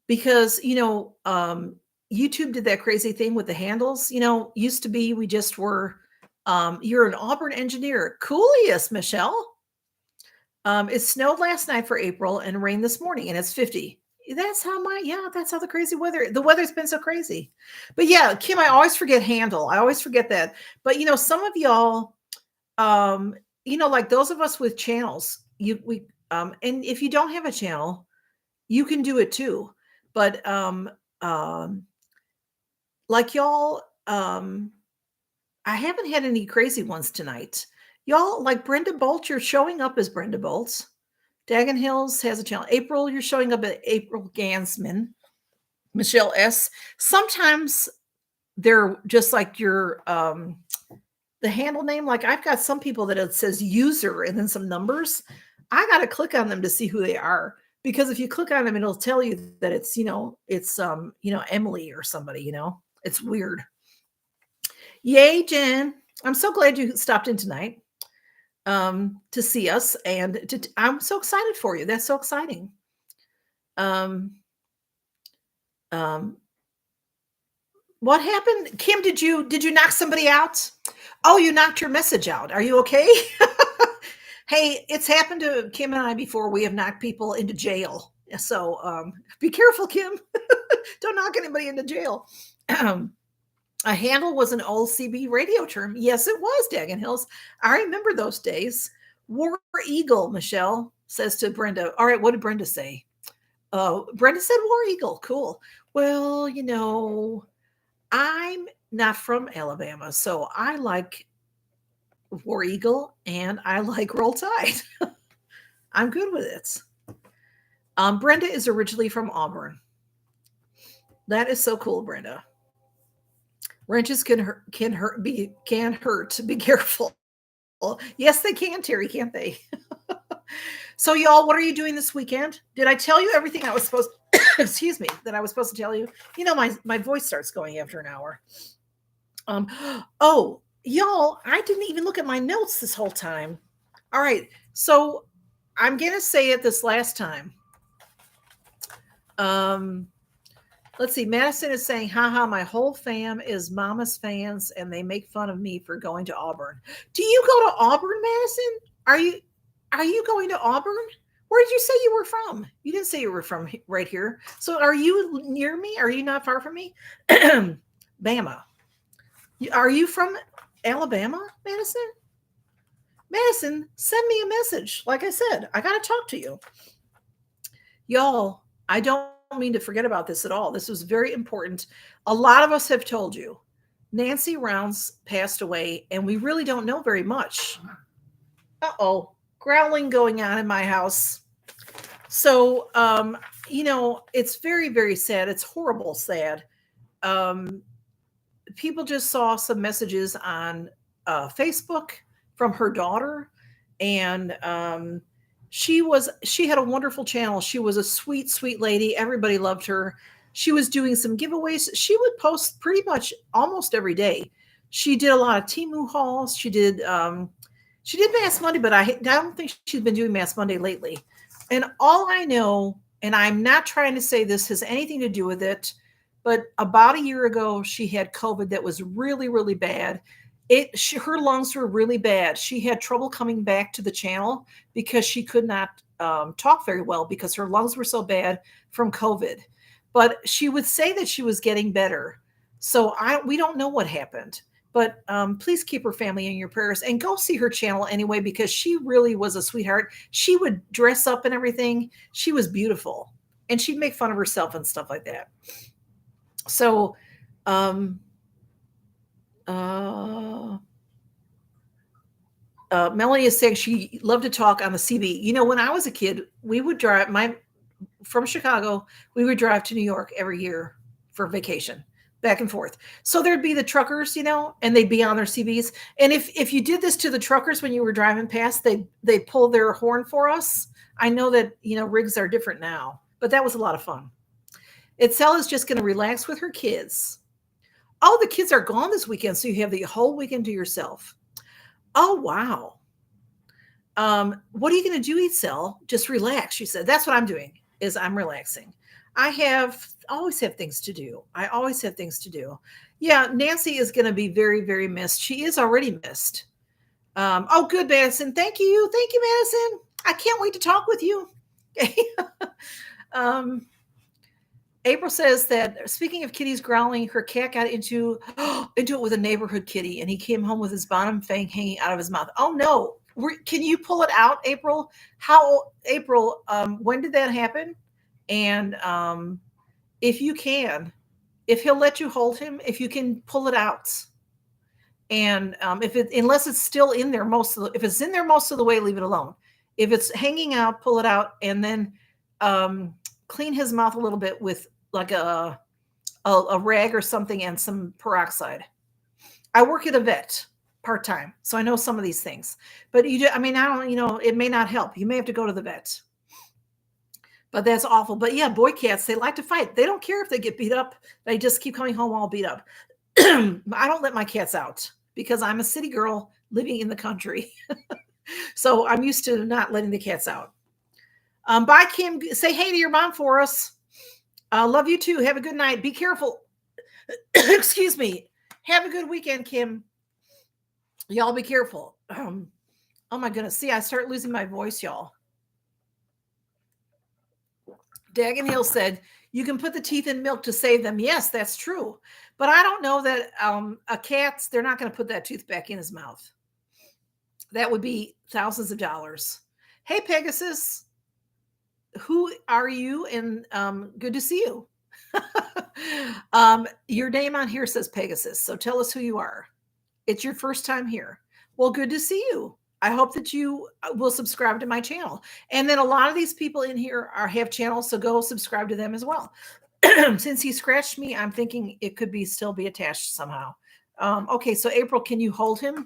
S1: because, YouTube did that crazy thing with the handles. Used to be we just were, you're an Auburn engineer. Cooliest, Michelle. It snowed last night for April and rained this morning, and it's 50. That's how the crazy the weather's been so crazy. But yeah, Kim, I always forget handle. I always forget that. But some of y'all, like those of us with channels, and if you don't have a channel, you can do it too. But like y'all, I haven't had any crazy ones tonight. Y'all, like Brenda Bolt, you're showing up as Brenda Bolt. Dagon Hills has a channel. April, you're showing up at April Gansman. Michelle S. Sometimes they're just like your the handle name. Like I've got some people that it says user and then some numbers. I got to click on them to see who they are, because if you click on them, it'll tell you that it's Emily or somebody. It's weird. Yay, Jen! I'm so glad you stopped in tonight to see us, and I'm so excited for you. That's so exciting. What happened, Kim? Did you knock somebody out? Oh, you knocked your message out. Are you okay? Hey, it's happened to Kim and I before. We have knocked people into jail. So be careful, Kim. Don't knock anybody into jail. A handle was an old CB radio term. Yes, it was, Dagon Hills. I remember those days. War Eagle, Michelle says to Brenda. All right, what did Brenda say? Brenda said War Eagle. Cool. Well, I'm not from Alabama, so I like War Eagle and I like Roll Tide. I'm good with it. Brenda is originally from Auburn. That is so cool, Brenda. Wrenches can hurt. Be careful. Yes, they can, Terry, can't they? So, y'all, what are you doing this weekend? Did I tell you everything I was supposed? Excuse me, that I was supposed to tell you. My voice starts going after an hour. Oh, y'all, I didn't even look at my notes this whole time. All right, so I'm gonna say it this last time. Let's see. Madison is saying, haha, my whole fam is Mama's fans and they make fun of me for going to Auburn. Do you go to Auburn, Madison? Are you going to Auburn? Where did you say you were from? You didn't say you were from right here. So are you near me? Are you not far from me? Bama. Are you from Alabama, Madison? Madison, send me a message. Like I said, I got to talk to you. Y'all, I don't mean to forget about this at all. This was very important. A lot of us have told you. Nancy Rounds passed away, and we really don't know very much. Uh-oh. Growling going on in my house. So, it's very, very sad. It's horrible sad. People just saw some messages on Facebook from her daughter, and she had a wonderful channel. She was a sweet, sweet lady. Everybody loved her. She was doing some giveaways. She would post pretty much almost every day. She did a lot of Temu hauls. She did Mass Monday, but I don't think she's been doing Mass Monday lately. And all I know, and I'm not trying to say this has anything to do with it, but about a year ago, she had COVID that was really, really bad. Her lungs were really bad. She had trouble coming back to the channel because she could not talk very well because her lungs were so bad from COVID. but she would say that she was getting better. So we don't know what happened. But please keep her family in your prayers and go see her channel anyway, because she really was a sweetheart. She would dress up and everything. She was beautiful, and she'd make fun of herself and stuff like that. So, um, uh, Melanie is saying she loved to talk on the CB. You know, when I was a kid, we would drive from Chicago. We would drive to New York every year for vacation, back and forth. So there'd be the truckers, you know, and they'd be on their CBs. And if you did this to the truckers when you were driving past, they pull their horn for us. I know that, you know, rigs are different now, but that was a lot of fun. Itzel is just going to relax with her kids. Oh, the kids are gone this weekend, so you have the whole weekend to yourself. Oh, wow. What are you going to do, Itzel? Just relax, she said. That's what I'm doing, is I'm relaxing. I always have things to do. I always have things to do. Yeah, Nancy is going to be very, very missed. She is already missed. Oh, good, Madison. Thank you. Thank you, Madison. I can't wait to talk with you. April says that, speaking of kitties growling, her cat got into it with a neighborhood kitty, and he came home with his bottom fang hanging out of his mouth. Oh no! Can you pull it out, April? April? When did that happen? And if you can, if he'll let you hold him, if you can pull it out, and unless it's still in there if it's in there most of the way, leave it alone. If it's hanging out, pull it out, and then clean his mouth a little bit with like a rag or something and some peroxide. I work at a vet part-time, so I know some of these things. But I don't, it may not help. You may have to go to the vet. But that's awful. But yeah, boy cats, they like to fight. They don't care if they get beat up. They just keep coming home all beat up. I don't let my cats out because I'm a city girl living in the country. So I'm used to not letting the cats out. Bye, Kim. Say hey to your mom for us. Love you too. Have a good night. Be careful. Excuse me. Have a good weekend, Kim. Y'all be careful. Oh my goodness. See, I start losing my voice, y'all. Dagan Hill said, you can put the teeth in milk to save them. Yes, that's true. But I don't know that a cat's, they're not going to put that tooth back in his mouth. That would be thousands of dollars. Hey, Pegasus. Who are you? And good to see you. Your name on here says Pegasus. So tell us who you are. It's your first time here. Well, good to see you. I hope that you will subscribe to my channel. And then a lot of these people in here have channels, so go subscribe to them as well. Since he scratched me, I'm thinking it could still be attached somehow. Okay, so April, can you hold him?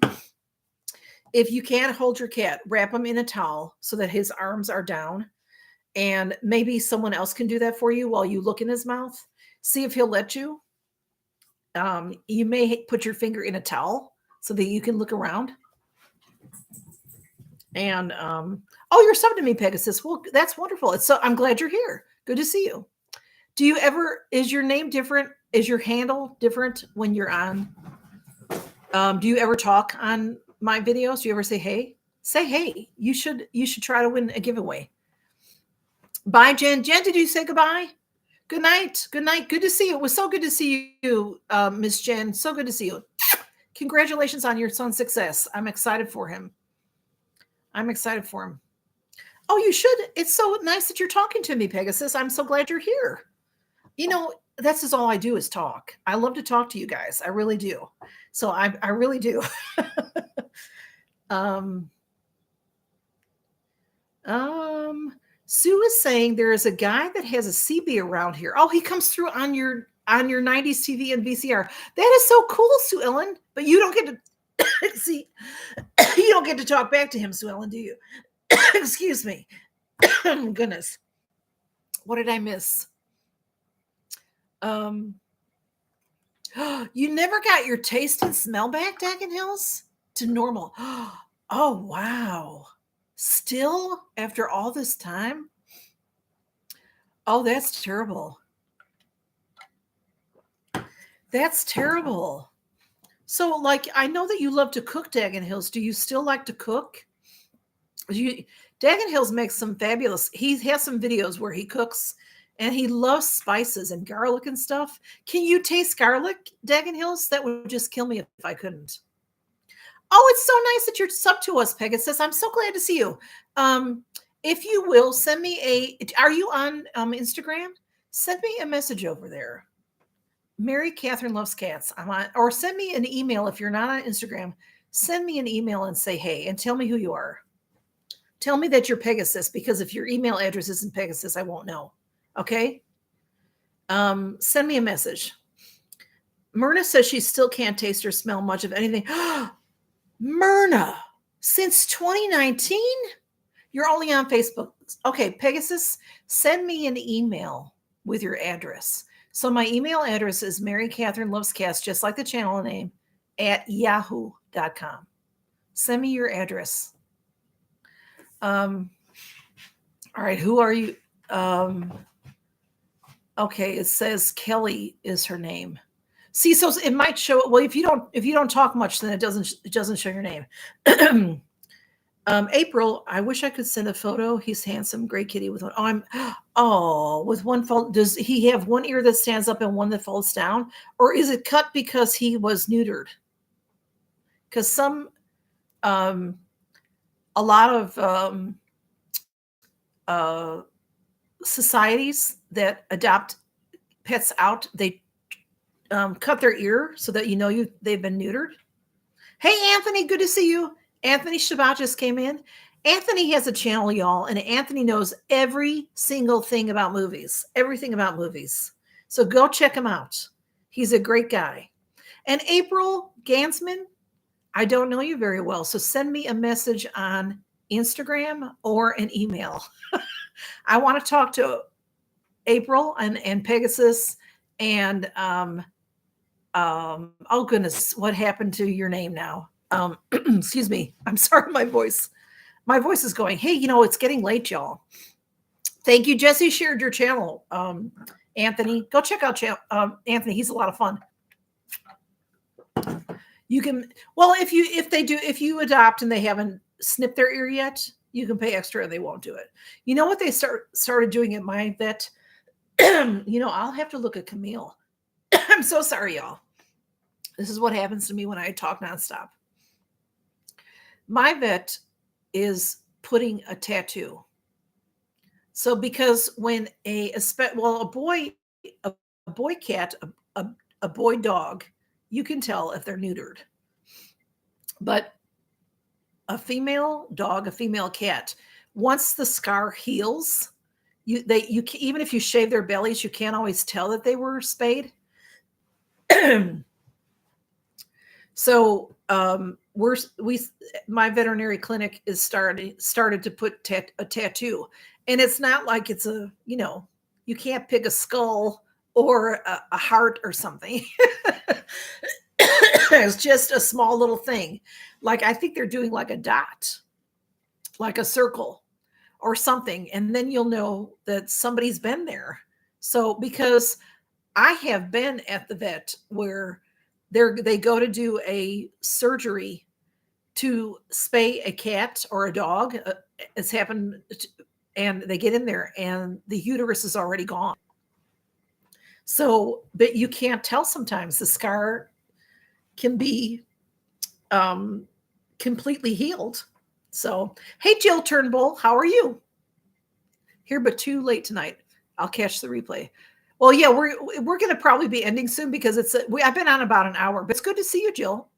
S1: If you can't hold your cat, wrap him in a towel so that his arms are down. And maybe someone else can do that for you while you look in his mouth. See if he'll let you. You may put your finger in a towel so that you can look around. And you're subbed to me, Pegasus. Well, that's wonderful. I'm glad you're here. Good to see you. Is your name different? Is your handle different when you're on? Do you ever talk on my videos? Do you ever say hey? Say hey. You should try to win a giveaway. Bye, Jen. Jen, did you say goodbye? Good night. Good night. Good to see you. It was so good to see you, Miss Jen. So good to see you. Congratulations on your son's success. I'm excited for him. Oh, you should. It's so nice that you're talking to me, Pegasus. I'm so glad you're here. That's just all I do is talk. I love to talk to you guys. I really do. So I really do. Sue is saying there is a guy that has a CB around here. Oh, he comes through on your 90s TV and VCR. That is so cool, Sue Ellen. But you don't get to see. You don't get to talk back to him, Sue Ellen, do you? Excuse me. Goodness. What did I miss? You never got your taste and smell back, Dagan Hills? To normal. Oh, wow. Still after all this time? Oh, that's terrible. That's terrible. So, I know that you love to cook, Dagan Hills. Do you still like to cook? Dagan Hills makes some fabulous. He has some videos where he cooks, and he loves spices and garlic and stuff. Can you taste garlic, Dagon Hills? That would just kill me if I couldn't. Oh, it's so nice that you're sub to us, Pegasus. I'm so glad to see you. If you will, send me are you on Instagram? Send me a message over there. Mary Catherine loves cats. I'm on, or send me an email if you're not on Instagram. Send me an email and say hey, and tell me who you are. Tell me that you're Pegasus, because if your email address isn't Pegasus, I won't know. Okay. Send me a message. Myrna says she still can't taste or smell much of anything. Myrna, since 2019, you're only on Facebook. Okay, Pegasus, send me an email with your address. So my email address is Mary Catherine Loves Cats, just like the channel name, at yahoo.com. Send me your address. All right, who are you? Okay, it says Kelly is her name. See, so it might show. Well, if you don't talk much, then it doesn't show your name. April, I wish I could send a photo. He's handsome, great kitty with one. With one fold. Does he have one ear that stands up and one that folds down, or is it cut because he was neutered? Because a lot of societies that adopt pets out, they cut their ear so that they've been neutered. Hey, Anthony, good to see you. Anthony Shabbat just came in. Anthony has a channel, y'all, and Anthony knows every single thing about movies, everything about movies. So go check him out. He's a great guy. And April Gansman, I don't know you very well, so send me a message on Instagram or an email. I want to talk to April and Pegasus and oh goodness, what happened to your name now? Excuse me. I'm sorry, my voice is going. Hey, it's getting late, y'all. Thank you. Jesse shared your channel. Anthony, go check out Anthony. He's a lot of fun. You can, well, if you adopt and they haven't snipped their ear yet, you can pay extra and they won't do it. You know what they started doing at my vet? I'll have to look at Camille. I'm so sorry, y'all. This is what happens to me when I talk nonstop. My vet is putting a tattoo. So because when a boy cat, a boy dog, you can tell if they're neutered. But a female dog, a female cat, once the scar heals, even if you shave their bellies, you can't always tell that they were spayed. So my veterinary clinic is started to put a tattoo, and it's not like it's you can't pick a skull or a heart or something. It's just a small little thing. Like I think they're doing like a dot, like a circle or something, and then you'll know that somebody's been there. So because I have been at the vet where they go to do a surgery to spay a cat or a dog. It's happened, and they get in there and the uterus is already gone. So, but you can't tell sometimes. The scar can be completely healed. So, hey, Jill Turnbull, how are you? Here, but too late tonight. I'll catch the replay. Well, yeah, we're going to probably be ending soon because I've been on about an hour, but it's good to see you, Jill.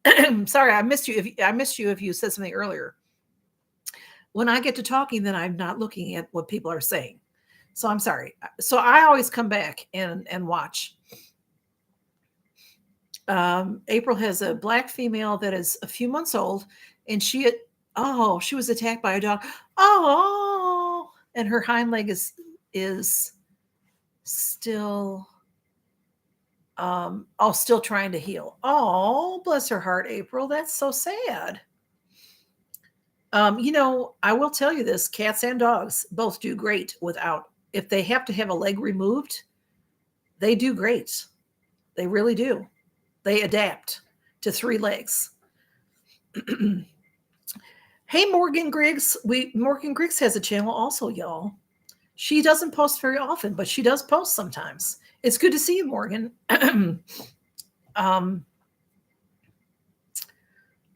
S1: Sorry, I missed you. If you said something earlier. When I get to talking, then I'm not looking at what people are saying. So I'm sorry. So I always come back and watch. April has a black female that is a few months old, and she was attacked by a dog. Oh, and her hind leg is still still trying to heal. Oh, bless her heart, April. That's so sad. I will tell you this, cats and dogs both do great if they have to have a leg removed, they do great. They really do. They adapt to 3 legs. Hey, Morgan Griggs. Morgan Griggs has a channel also, y'all. She doesn't post very often, but she does post sometimes. It's good to see you, Morgan. um,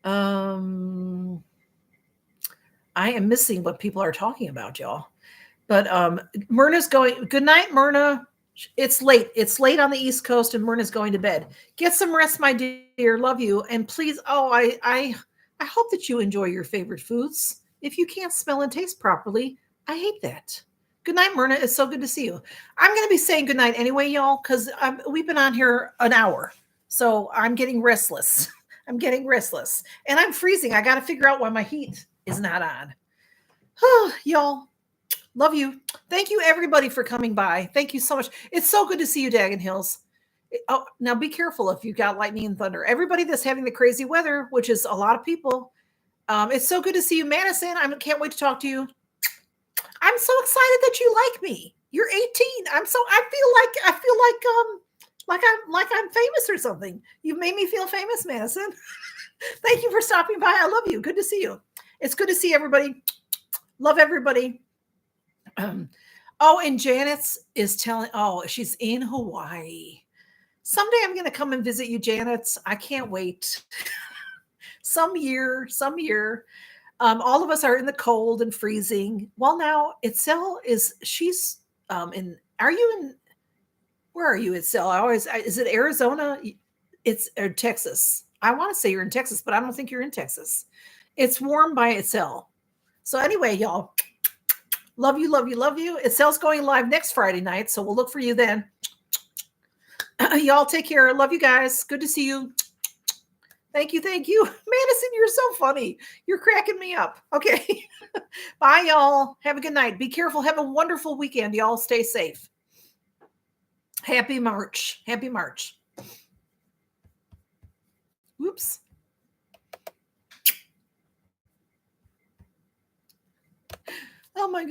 S1: um, I am missing what people are talking about, y'all. But Myrna's going. Good night, Myrna. It's late. It's late on the East Coast, and Myrna's going to bed. Get some rest, my dear. Love you, and please. Oh, I hope that you enjoy your favorite foods. If you can't smell and taste properly, I hate that. Good night, Myrna. It's so good to see you. I'm going to be saying good night anyway, y'all, because we've been on here an hour, so I'm getting restless. I'm getting restless, and I'm freezing. I got to figure out why my heat is not on. Y'all, love you. Thank you, everybody, for coming by. Thank you so much. It's so good to see you, Dagon Hills. Oh, now be careful if you've got lightning and thunder. Everybody that's having the crazy weather, which is a lot of people, it's so good to see you, Madison. I can't wait to talk to you. I'm so excited that you like me. You're 18. I feel like I'm famous or something. You made me feel famous, Madison. Thank you for stopping by. I love you. Good to see you. It's good to see everybody. Love everybody. Oh, and Janet's is telling, oh, she's in Hawaii. Someday I'm going to come and visit you, Janet. I can't wait. Some year. All of us are in the cold and freezing. Well, now Itzel she's are you in, where are you, Itzel? Is it Arizona? It's or Texas. I want to say you're in Texas, but I don't think you're in Texas. It's warm by Itzel. So anyway, y'all, love you, love you, love you. Itzel's going live next Friday night, so we'll look for you then. Y'all take care. Love you guys. Good to see you. Thank you. Madison, you're so funny. You're cracking me up. Okay. Bye, y'all. Have a good night. Be careful. Have a wonderful weekend. Y'all stay safe. Happy March. Happy March. Whoops. Oh my God.